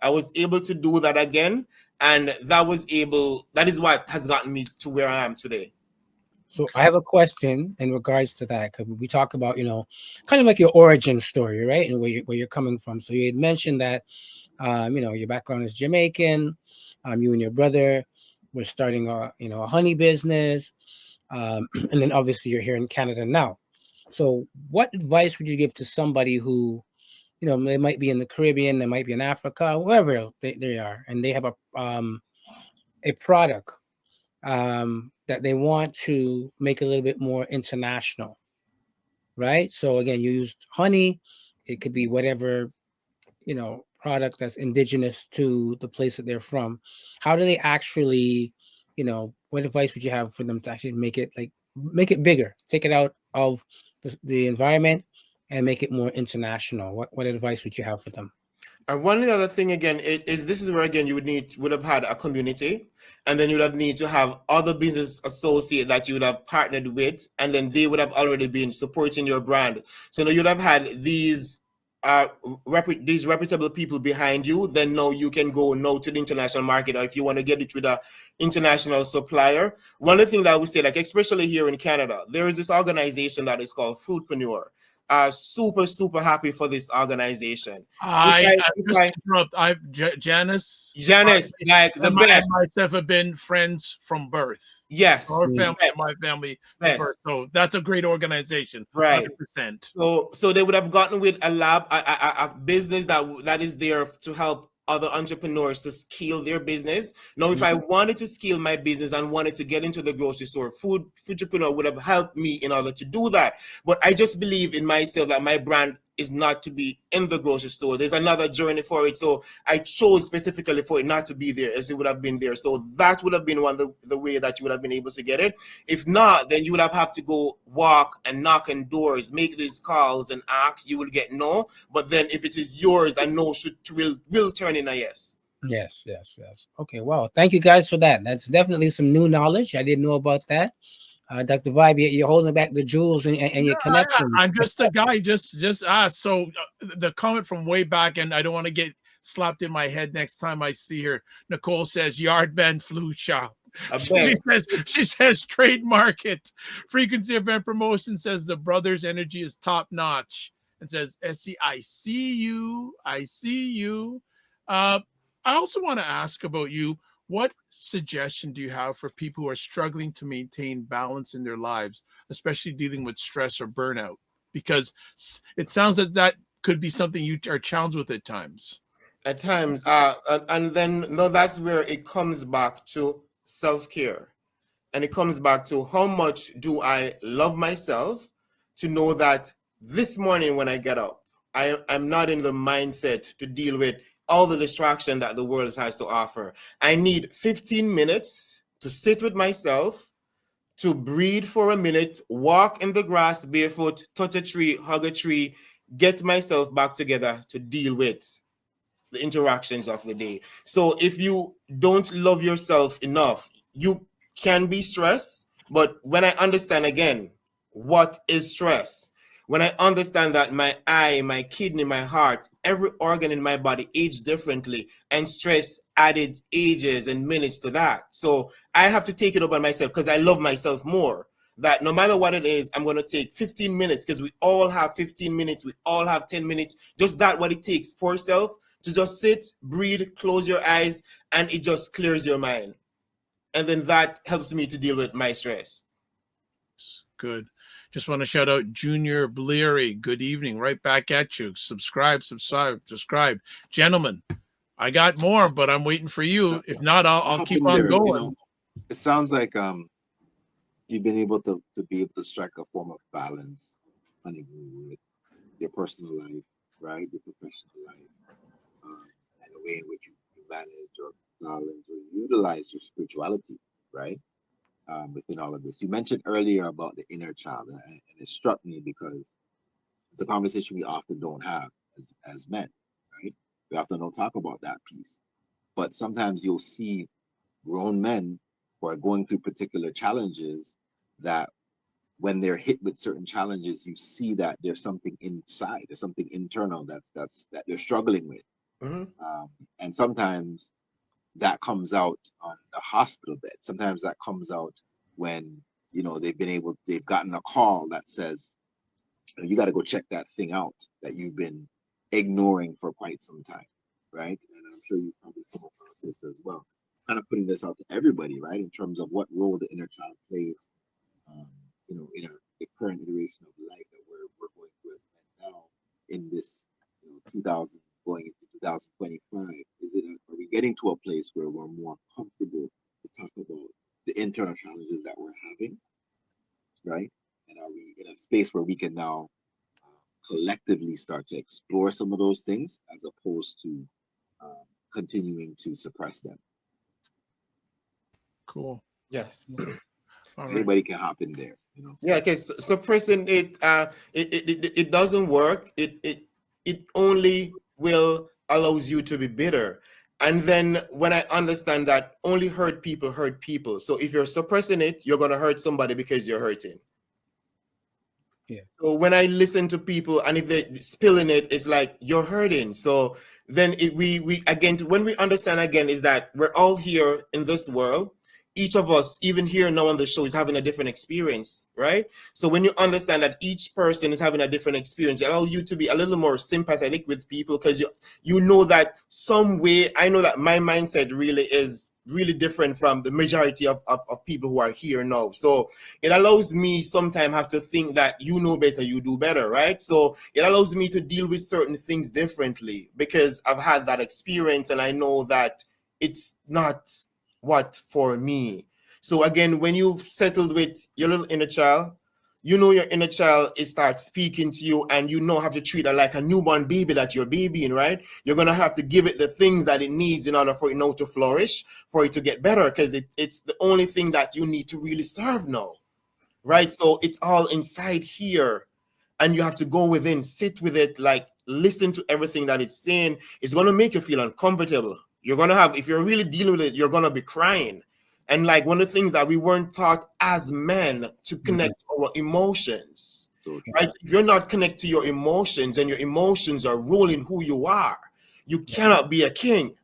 I was able to do that again, and that is what has gotten me to where I am today. So I have a question in regards to that, because we talk about, kind of like your origin story, right? And where you're coming from. So you had mentioned that, your background is Jamaican. You and your brother were starting a honey business. And then obviously you're here in Canada now. So what advice would you give to somebody who, they might be in the Caribbean, they might be in Africa, wherever else they are, and they have a product that they want to make a little bit more international, right? So again, you used honey. It could be whatever, product that's indigenous to the place that they're from. How do they actually, what advice would you have for them to actually make it bigger, take it out of the environment and make it more international? What advice would you have for them? And one other thing again is this is where again you would have had a community, and then you would have need to have other business associate that you would have partnered with, and then they would have already been supporting your brand. So now you'd have had these reputable people behind you. Then now you can go now to the international market, or if you want to get it with a international supplier. One of the things that I would say, like especially here in Canada, there is this organization that is called Foodpreneur. Super happy for this organization. Janice, like the best. best. I myself have been friends from birth. Yes, our family, my family, from birth. So that's a great organization, right? 100%. So they would have gotten with a lab, a business that is there to help other entrepreneurs to scale their business. Now, if I wanted to scale my business and wanted to get into the grocery store, Foodpreneur would have helped me in order to do that. But I just believe in myself that my brand is not to be in the grocery store. There's another journey for it. So I chose specifically for it not to be there, as it would have been there. So that would have been one of the way that you would have been able to get it. If not, then you would have to go walk and knock on doors, make these calls and ask. You will get no. But then if it is yours, I know will turn in a yes. Yes. Okay, wow. Thank you guys for that. That's definitely some new knowledge. I didn't know about that. Dr. Vibe, you're holding back the jewels and your connection. I'm just a guy, just asked. So the comment from way back, and I don't want to get slapped in my head next time I see her. Nicole says Yardman Flu Shop. She says trademark it. Frequency Event Promotion says the brothers' energy is top notch, and says Essie, I see you. I also want to ask about you. What suggestion do you have for people who are struggling to maintain balance in their lives, especially dealing with stress or burnout? Because it sounds like that could be something you are challenged with at times. At times, and then that's where it comes back to self-care, and it comes back to how much do I love myself to know that this morning when I get up, I'm not in the mindset to deal with all the distraction that the world has to offer. I need 15 minutes to sit with myself, to breathe for a minute, walk in the grass barefoot, touch a tree, hug a tree, get myself back together to deal with the interactions of the day. So if you don't love yourself enough, you can be stressed. But when I understand again, what is stress? When I understand that my eye, my kidney, my heart, every organ in my body age differently, and stress added ages and minutes to that. So I have to take it up on myself because I love myself more. That no matter what it is, I'm going to take 15 minutes because we all have 15 minutes. We all have 10 minutes. Just that what it takes for self to just sit, breathe, close your eyes, and it just clears your mind. And then that helps me to deal with my stress. Good. Just want to shout out Junior Bleary. Good evening. Right back at you. Subscribe. Gentlemen, I got more, but I'm waiting for you. If not, I'll keep on going. You know, it sounds like you've been able to be able to strike a form of balance with your personal life, right? Your professional life, and the way in which you manage or balance or utilize your spirituality, right? Within all of this. You mentioned earlier about the inner child, and it struck me because it's a conversation we often don't have as men, right? We often don't talk about that piece. But sometimes you'll see grown men who are going through particular challenges that when they're hit with certain challenges, you see that there's something inside, there's something internal that they're struggling with. And sometimes that comes out on a hospital bed. Sometimes that comes out when, you know, they've gotten a call that says, you got to go check that thing out that you've been ignoring for quite some time, right? And I'm sure you've probably come across this as well. Kind of putting this out to everybody, right, in terms of what role the inner child plays, you know, in the current iteration of life that we're going through as men now in this, you know, 2000 going into 2025. Are we getting to a place where we're more comfortable to talk about the internal challenges that we're having, right? And are we in a space where we can now collectively start to explore some of those things as opposed to continuing to suppress them? Cool. Yes. All right. Anybody can hop in there, you know. Yeah, because suppressing it doesn't work. It only will allows you to be bitter. And then when I understand that only hurt people. So if you're suppressing it, you're gonna hurt somebody because you're hurting. Yeah. So when I listen to people and if they're spilling it, it's like you're hurting. So then we again, when we understand again is that we're all here in this world. Each of us, even here now on the show, is having a different experience, right? So when you understand that each person is having a different experience, it allows you to be a little more sympathetic with people because you know that some way, I know that my mindset really is really different from the majority of people who are here now. So it allows me sometimes have to think that you know better, you do better, right? So it allows me to deal with certain things differently because I've had that experience and I know that it's not what for me. So again, when you've settled with your little inner child, you know your inner child is start speaking to you and you know have to treat it like a newborn baby that you're babying, right? You're gonna have to give it the things that it needs in order for it now to flourish, for it to get better, because it's the only thing that you need to really serve now, right? So it's all inside here and you have to go within, sit with it, like listen to everything that it's saying. It's gonna make you feel uncomfortable. You're gonna have, if you're really dealing with it, you're gonna be crying. And like one of the things that we weren't taught as men to connect our emotions, right? If you're not connected to your emotions and your emotions are ruling who you are, you cannot be a king,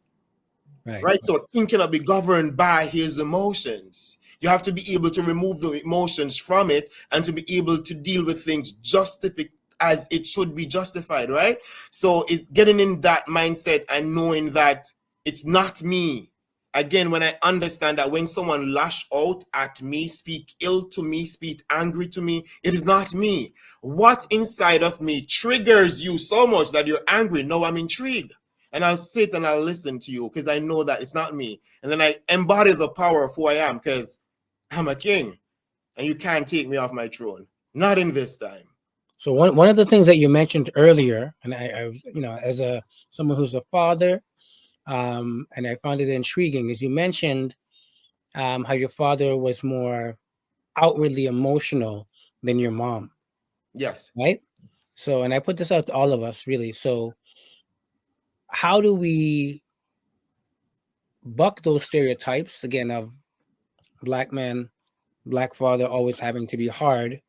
right? So a king cannot be governed by his emotions. You have to be able to remove the emotions from it and to be able to deal with things as it should be justified, right? So it's getting in that mindset and knowing that it's not me. Again, when I understand that when someone lash out at me, speak ill to me, speak angry to me, it is not me. What inside of me triggers you so much that you're angry? No, I'm intrigued. And I'll sit and I'll listen to you because I know that it's not me. And then I embody the power of who I am because I'm a king and you can't take me off my throne. Not in this time. So one of the things that you mentioned earlier, and I you know, as someone who's a father, and I found it intriguing, is you mentioned how your father was more outwardly emotional than your mom. Yes. Right. So, and I put this out to all of us, really. So, how do we buck those stereotypes again of black men, black father always having to be hard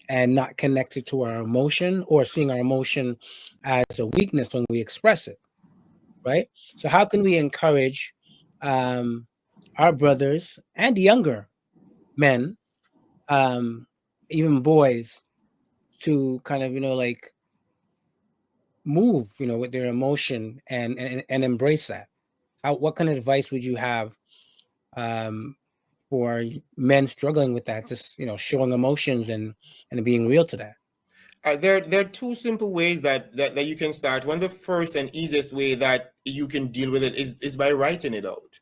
and not connected to our emotion or seeing our emotion as a weakness when we express it, right? So how can we encourage our brothers and younger men, even boys, to kind of, you know, like move, you know, with their emotion and embrace that? What kind of advice would you have for men struggling with that, just, you know, showing emotions and being real to that? There are two simple ways that you can start. One, the first and easiest way that you can deal with it is by writing it out.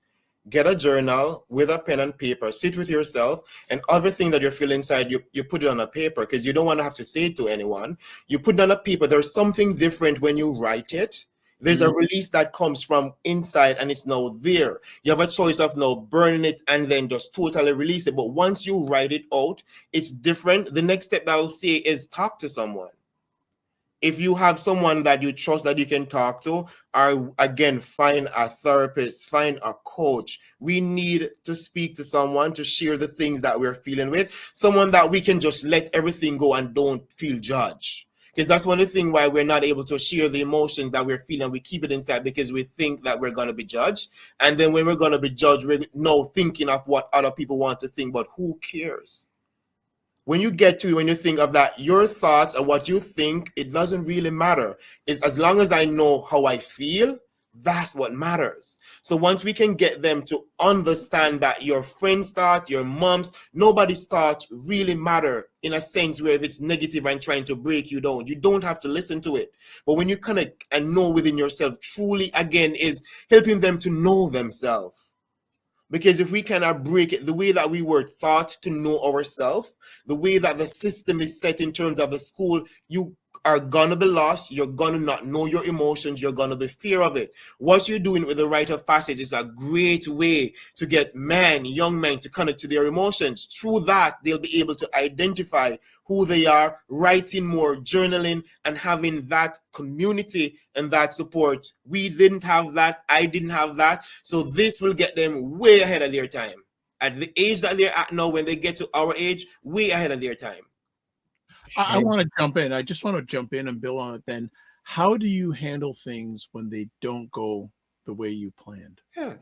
Get a journal with a pen and paper, sit with yourself, and everything that you feel inside, you put it on a paper because you don't want to have to say it to anyone. You put it on a paper. There's something different when you write it. There's a release that comes from inside and it's now there. You have a choice of now burning it and then just totally release it. But once you write it out, it's different. The next step that I'll say is talk to someone. if you have someone that you trust that you can talk to, or again, find a therapist, find a coach. We need to speak to someone to share the things that we're feeling with, someone that we can just let everything go and don't feel judged. Because that's one of the things why we're not able to share the emotions that we're feeling. We keep it inside because we think that we're going to be judged. And then when we're going to be judged, we're now thinking of what other people want to think, but who cares? When you think of that, your thoughts and what you think, it doesn't really matter. It's as long as I know how I feel, that's what matters. So once we can get them to understand that your friends' thought, your mom's, nobody's thought really matter in a sense where if it's negative and trying to break you down, you don't have to listen to it. But when you connect and know within yourself, truly again is helping them to know themselves. Because if we cannot break it, the way that we were taught to know ourselves, the way that the system is set in terms of the school, you are gonna be lost. You're gonna not know your emotions. You're gonna be fear of it. What you're doing with the rite of passage is a great way to get young men to connect to their emotions. Through that, they'll be able to identify who they are, writing more, journaling, and having that community and that support. We didn't have that. I didn't have that. So this will get them way ahead of their time. At the age that they're at now, when they get to our age, way ahead of their time. I want to jump in. I just want to jump in and build on it then. How do you handle things when they don't go the way you planned? Yeah.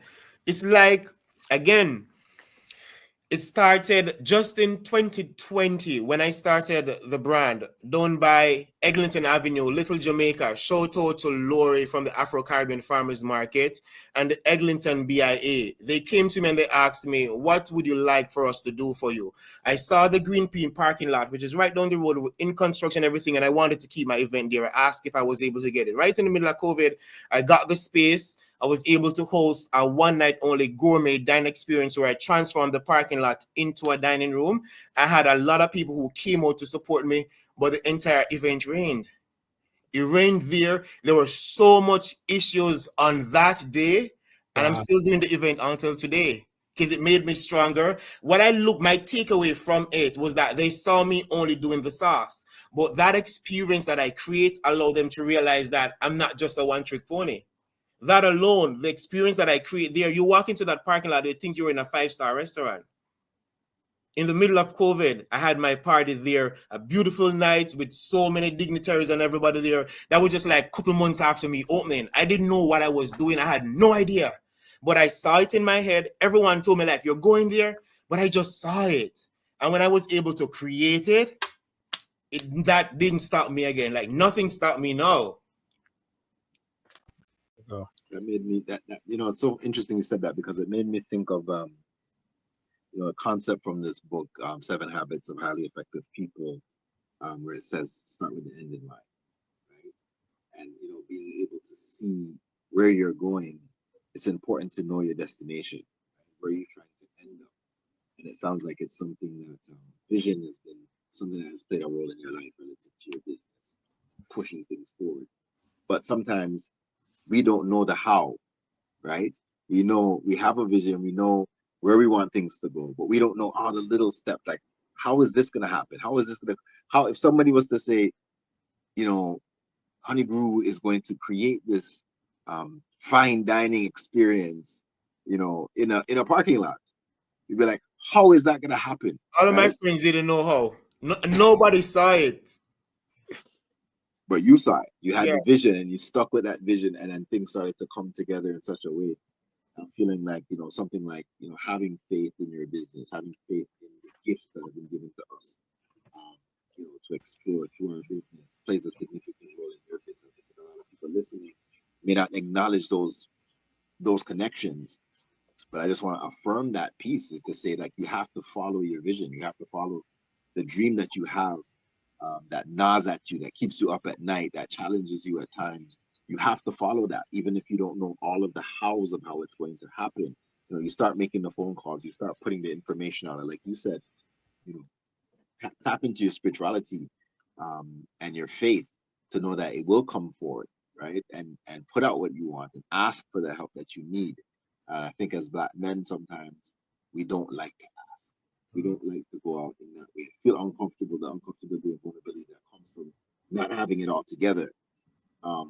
It's like, again, it started just in 2020 when I started the brand down by Eglinton Avenue, Little Jamaica. Shout out to Lori from the Afro-Caribbean Farmers Market and the Eglinton BIA. They came to me and they asked me, what would you like for us to do for you? I saw the Green Pea parking lot, which is right down the road in construction and everything, and I wanted to keep my event there. I asked if I was able to get it. Right in the middle of COVID, I got the space. I was able to host a one-night-only gourmet dining experience where I transformed the parking lot into a dining room. I had a lot of people who came out to support me, but the entire event rained. It rained there. There were so much issues on that day, and I'm still doing the event until today because it made me stronger. My takeaway from it was that they saw me only doing the sauce, but that experience that I create allowed them to realize that I'm not just a one-trick pony. That alone, the experience that I create there, you walk into that parking lot, you think you're in a 5-star restaurant. In the middle of COVID, I had my party there, a beautiful night with so many dignitaries and everybody there. That was just like a couple months after me opening. I didn't know what I was doing. I had no idea. But I saw it in my head. Everyone told me like, you're going there, but I just saw it. And when I was able to create it, that didn't stop me again. Like nothing stopped me now. That made me it's so interesting you said that because it made me think of a concept from this book, 7 Habits of Highly Effective People, where it says start with the end in mind, right? And being able to see where you're going, it's important to know your destination, right? Where you're trying to end up. And it sounds like it's something that vision has been something that has played a role in your life relative to your business, pushing things forward. But sometimes we don't know the how, right? We know we have a vision, we know where we want things to go, but we don't know all the little steps. Like, how is this going to happen? How, if somebody was to say, Honey Brew is going to create this fine dining experience, in a parking lot, you'd be like, how is that going to happen? All of my friends didn't know how. Nobody saw it. But you saw it. You had the vision and you stuck with that vision, and then things started to come together in such a way. I'm feeling like, something like, having faith in your business, having faith in the gifts that have been given to us, to explore through our business plays a significant role in your business. A lot of people listening may not acknowledge those connections, but I just want to affirm that piece is to say, like, you have to follow your vision. You have to follow the dream that you have, that gnaws at you, that keeps you up at night, that challenges you at times. You have to follow that, even if you don't know all of the hows of how it's going to happen. You start making the phone calls, you start putting the information out. Like you said, tap into your spirituality and your faith to know that it will come forward, right? And put out what you want and ask for the help that you need. I think as Black men, sometimes we don't like to ask. We don't like to go out in that way. Feel uncomfortable, the uncomfortability and vulnerability that comes from not having it all together.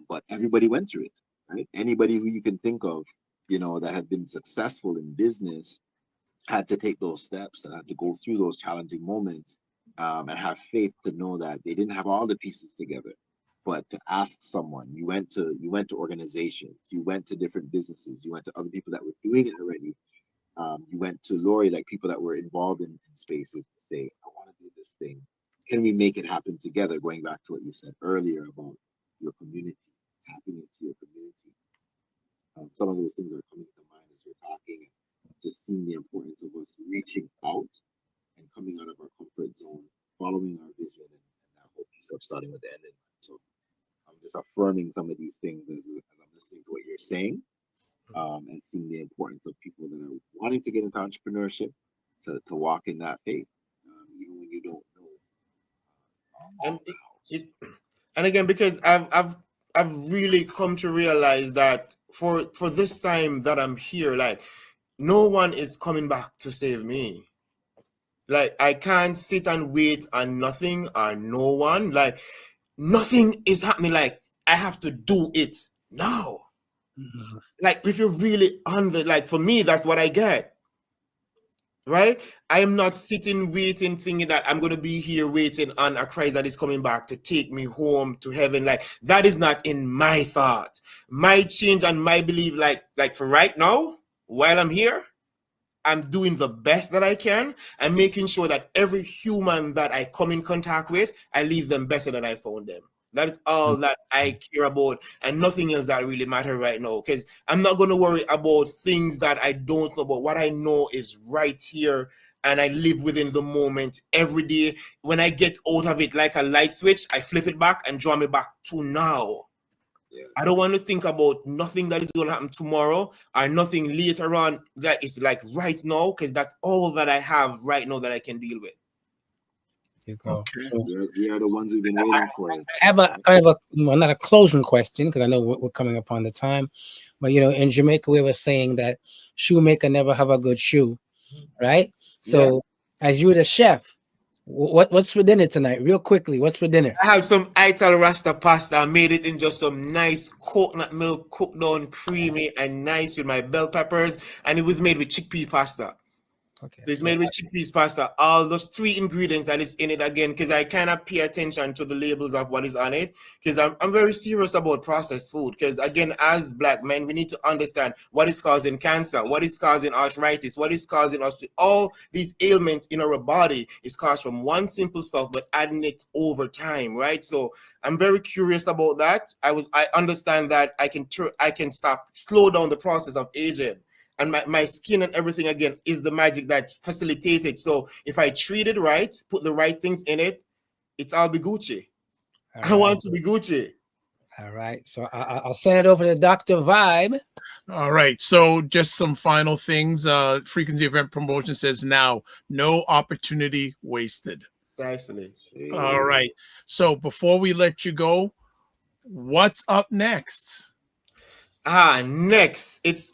But everybody went through it, right? Anybody who you can think of, that had been successful in business had to take those steps and had to go through those challenging moments, and have faith to know that they didn't have all the pieces together, but to ask someone. You went to organizations, you went to different businesses, you went to other people that were doing it already. You went to Lori, like people that were involved in spaces, to say, I want to do this thing. Can we make it happen together? Going back to what you said earlier about your community, tapping into your community. Some of those things are coming to mind as you're talking, and just seeing the importance of us reaching out and coming out of our comfort zone, following our vision, and that whole piece of starting with the end in mind. So I'm just affirming some of these things as I'm listening to what you're saying, and seeing the importance of people that are wanting to get into entrepreneurship to walk in that faith, even when you don't know And all the it, and again, because I've really come to realize that for this time that I'm here, like no one is coming back to save me. Like I can't sit and wait on nothing or no one. Like nothing is happening. Like I have to do it now. Mhm. Like if you're really on the, like for me, that's what I get. Right? I am not sitting waiting, thinking that I'm going to be here waiting on a Christ that is coming back to take me home to heaven. Like that is not in my thought. My change and my belief, like for right now, while I'm here, I'm doing the best that I can and making sure that every human that I come in contact with, I leave them better than I found them. That is all that I care about, and nothing else that really matters right now. Because I'm not going to worry about things that I don't know about. What I know is right here, and I live within the moment every day. When I get out of it like a light switch, I flip it back and draw me back to now. Yeah. I don't want to think about nothing that is going to happen tomorrow or nothing later on that is like right now, because that's all that I have right now that I can deal with. You go. Okay. So We are the ones who've been waiting for it. I have a kind of a, well, not a closing question, because I know we're coming up on the time, but in Jamaica we were saying that shoemaker never have a good shoe, right? So as you're the chef, what's for dinner tonight? Real quickly, what's for dinner? I have some Ital Rasta pasta. I made it in just some nice coconut milk, cooked down, creamy and nice with my bell peppers, and it was made with chickpea pasta. Okay, So it's so made with chickpeas pasta. All those 3 ingredients that is in it, again, because I cannot pay attention to the labels of what is on it, because I'm very serious about processed food. Because again, as Black men, we need to understand what is causing cancer, what is causing arthritis, what is causing us. All these ailments in our body is caused from one simple stuff, but adding it over time, right? So I'm very curious about that. I understand that I can slow down the process of aging. And my skin and everything, again, is the magic that facilitates it. So if I treat it right, put the right things in it, I'll be Gucci. I want to be Gucci. All right. So I'll send it over to Dr. Vibe. All right. So just some final things. Frequency Event Promotion says now, no opportunity wasted. Precisely. All right. So before we let you go, what's up next? Next, it's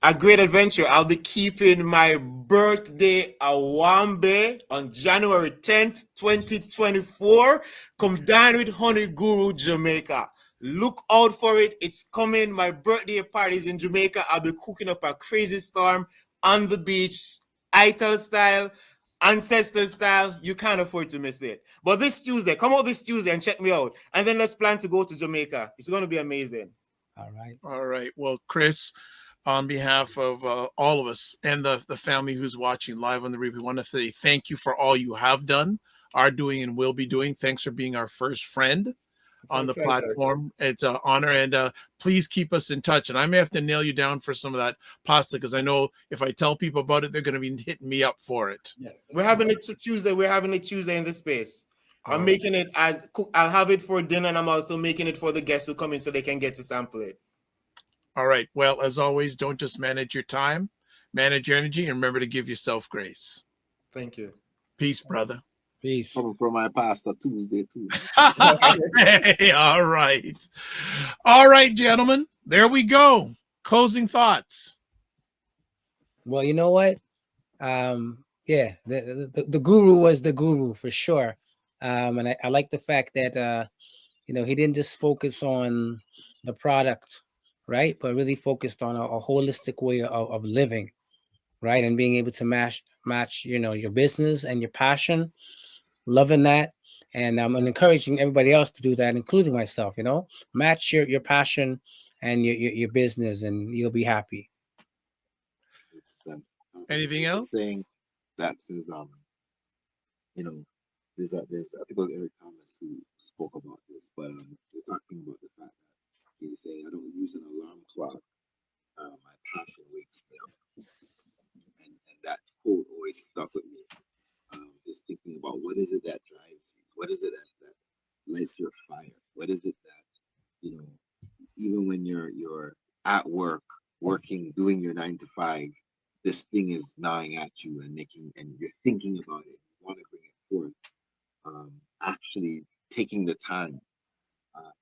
a great adventure. I'll be keeping my birthday Awambe on January 10th, 2024. Come down with Honey Guru Jamaica. Look out for it. It's coming. My birthday party is in Jamaica. I'll be cooking up a crazy storm on the beach, Ital style, ancestor style. You can't afford to miss it. But this Tuesday, come out this Tuesday and check me out. And then let's plan to go to Jamaica. It's going to be amazing. All right. All right. Well, Chris, on behalf of all of us and the family who's watching live on the replay, we want to say thank you for all you have done, are doing, and will be doing. Thanks for being our first friend on the platform. It's an honor, and please keep us in touch. And I may have to nail you down for some of that pasta, because I know if I tell people about it, they're going to be hitting me up for it. Yes, we're having it Tuesday. We're having it Tuesday in this space. I'm making it as cook. I'll have it for dinner, and I'm also making it for the guests who come in so they can get to sample it. All right. Well, as always, don't just manage your time, manage your energy, and remember to give yourself grace. Thank you. Peace, brother. Peace. Coming from my pasta Tuesday too. Hey, all right. All right, gentlemen. There we go. Closing thoughts. Well, you know what? Yeah, the guru was the guru for sure. And I like the fact that he didn't just focus on the product, right, but really focused on a holistic way of living, right, and being able to match your business and your passion, loving that. And I'm encouraging everybody else to do that, including myself. Match your passion and your business, and you'll be happy. 100%. Anything There's a else? saying that says, you know, there's I think it was Eric Thomas who spoke about this, but we're talking about the fact that he's saying I don't use an alarm clock. My passion wakes me up, and that quote always stuck with me. Just thinking about what is it that drives you? What is it that lights your fire? What is it that even when you're at work, working, doing your 9 to 5, this thing is gnawing at you and you're thinking about it. You want to bring it forth. Actually taking the time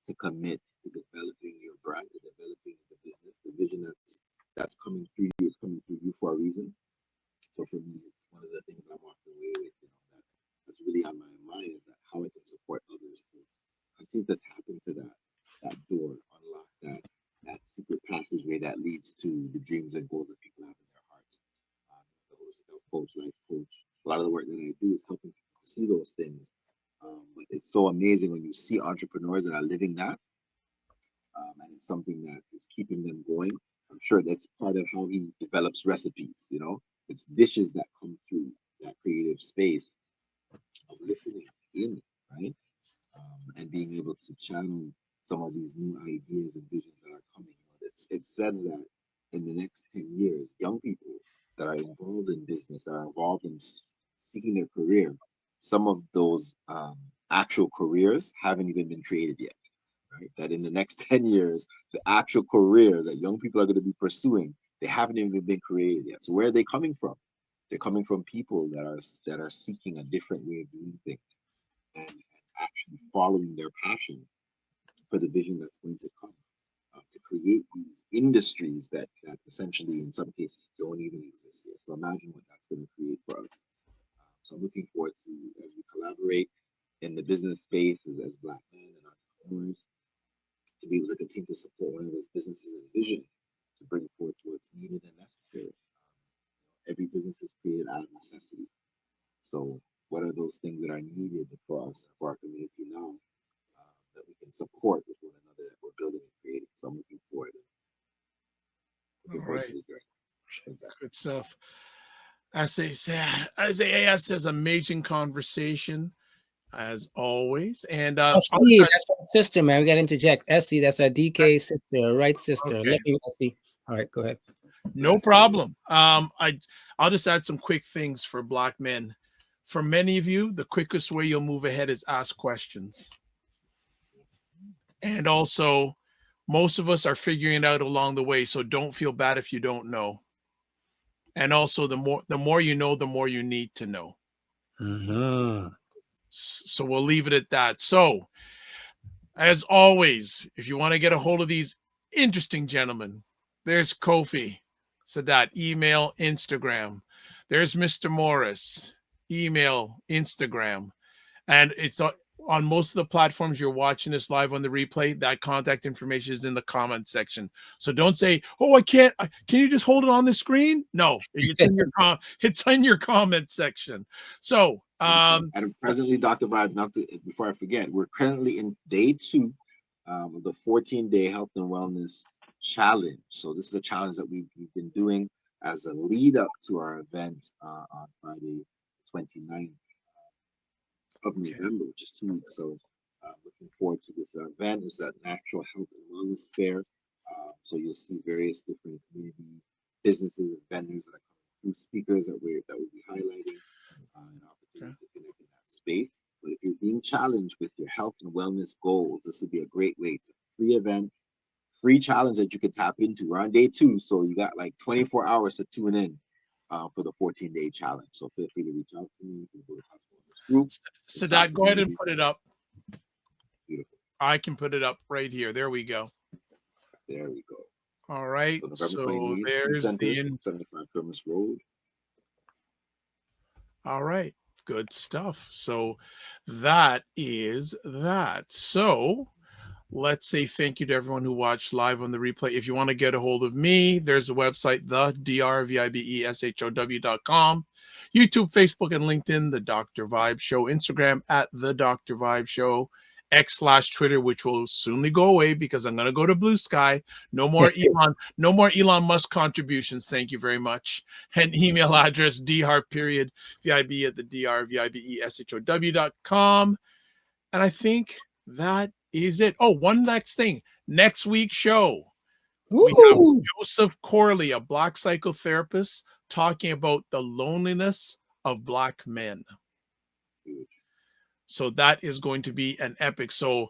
to commit to developing your brand, to developing the business, the vision that's coming through you is coming through you for a reason. So for me, it's one of the things I'm walking away with, that's really on my mind is that how I can support others to continue to tap into that door, unlock that secret passageway that leads to the dreams and goals that people have in their hearts. The holistic health coach, life coach, a lot of the work that I do is helping people to see those things. But it's so amazing when you see entrepreneurs that are living that, and it's something that is keeping them going. I'm sure that's part of how he develops recipes. It's dishes that come through that creative space of listening in, right? And being able to channel some of these new ideas and visions that are coming. It says that in the next 10 years, young people that are involved in business, that are involved in seeking their career, some of those actual careers haven't even been created yet, right? That in the next 10 years, the actual careers that young people are going to be pursuing, they haven't even been created yet. So where are they coming from? They're coming from people that are seeking a different way of doing things and actually following their passion for the vision that's going to come, to create these industries that essentially in some cases don't even exist yet. So imagine what that's going to create for us. So I'm looking forward to, as we collaborate in the business space as Black men and entrepreneurs, to be able to continue to support one of those businesses and vision to bring forth what's needed and necessary. Every business is created out of necessity. So what are those things that are needed for us, for our community now, that we can support with one another that we're building and creating? So I'm looking forward. All right. To the journey. Good stuff. Isaiah says amazing conversation as always. And Essie, that's our sister, man. We got to interject. Essie, that's our DK sister, right, sister. Okay. Love you, Essie. All right, go ahead. No problem. I'll just add some quick things for Black men. For many of you, the quickest way you'll move ahead is ask questions. And also, most of us are figuring it out along the way, so don't feel bad if you don't know. And also, the more you know, the more you need to know. Mm-hmm. So we'll leave it at that. So, as always, if you want to get a hold of these interesting gentlemen, there's Kofi Sadat, email, Instagram. There's Mr. Morris, email, Instagram. And it's on most of the platforms you're watching this live on the replay. That contact information is in the comment section. So don't say, "Oh, I can't. Can you just hold it on the screen?" No, it's in your it's in your comment section. So, and presently, Dr. Vibe, before I forget, we're currently in day 2 of the 14-day health and wellness challenge. So this is a challenge that we've been doing as a lead up to our event on Friday, 29th of November, which is 2 weeks. So looking forward to this event. It's a natural health and wellness fair. So you'll see various different community businesses and vendors that are coming through, speakers that we'll be highlighting, an opportunity to connect in that space. But if you're being challenged with your health and wellness goals, this would be a great way. It's a free event, free challenge that you can tap into. We're on day 2, so you got like 24 hours to tune in for the 14-day challenge. So feel free to reach out to me. You can go to this group. Sadat, go ahead and put it up. Beautiful. I can put it up right here. There we go. There we go. All right. So there's the 75 Kermis Road. All right. Good stuff. So that is that. So let's say thank you to everyone who watched live on the replay. If you want to get a hold of me, there's a website, thedrvibeshow.com, YouTube, Facebook, and LinkedIn, The Dr. Vibe Show, Instagram at The Dr. Vibe Show, X/Twitter, which will soonly go away because I'm going to go to Blue Sky. No more Elon Musk contributions. Thank you very much. And email address drvib at the drvibeshow.com. And I think that is it. Oh, one next thing. Next week's show, we have Joseph Corley, a Black psychotherapist, talking about the loneliness of Black men. So that is going to be an epic. So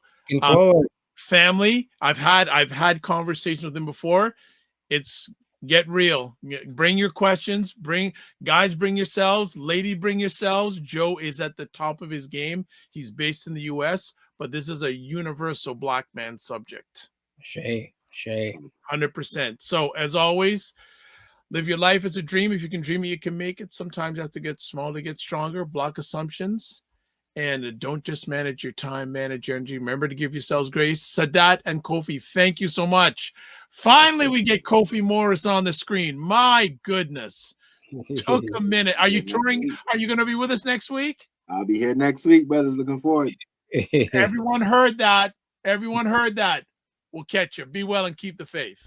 family, I've had conversations with him before. It's get real. Bring your questions. Bring yourselves. Lady, bring yourselves. Joe is at the top of his game. He's based in the US, but this is a universal Black man subject. Shay. 100%. So as always, live your life as a dream. If you can dream it, you can make it. Sometimes you have to get small to get stronger. Block assumptions. And don't just manage your time, manage your energy. Remember to give yourselves grace. Sadat and Kofi, thank you so much. Finally, we get Kofi Morris on the screen. My goodness. Took a minute. Are you touring? Are you going to be with us next week? I'll be here next week, brothers. Looking forward. Everyone heard that. Everyone heard that. We'll catch you. Be well and keep the faith.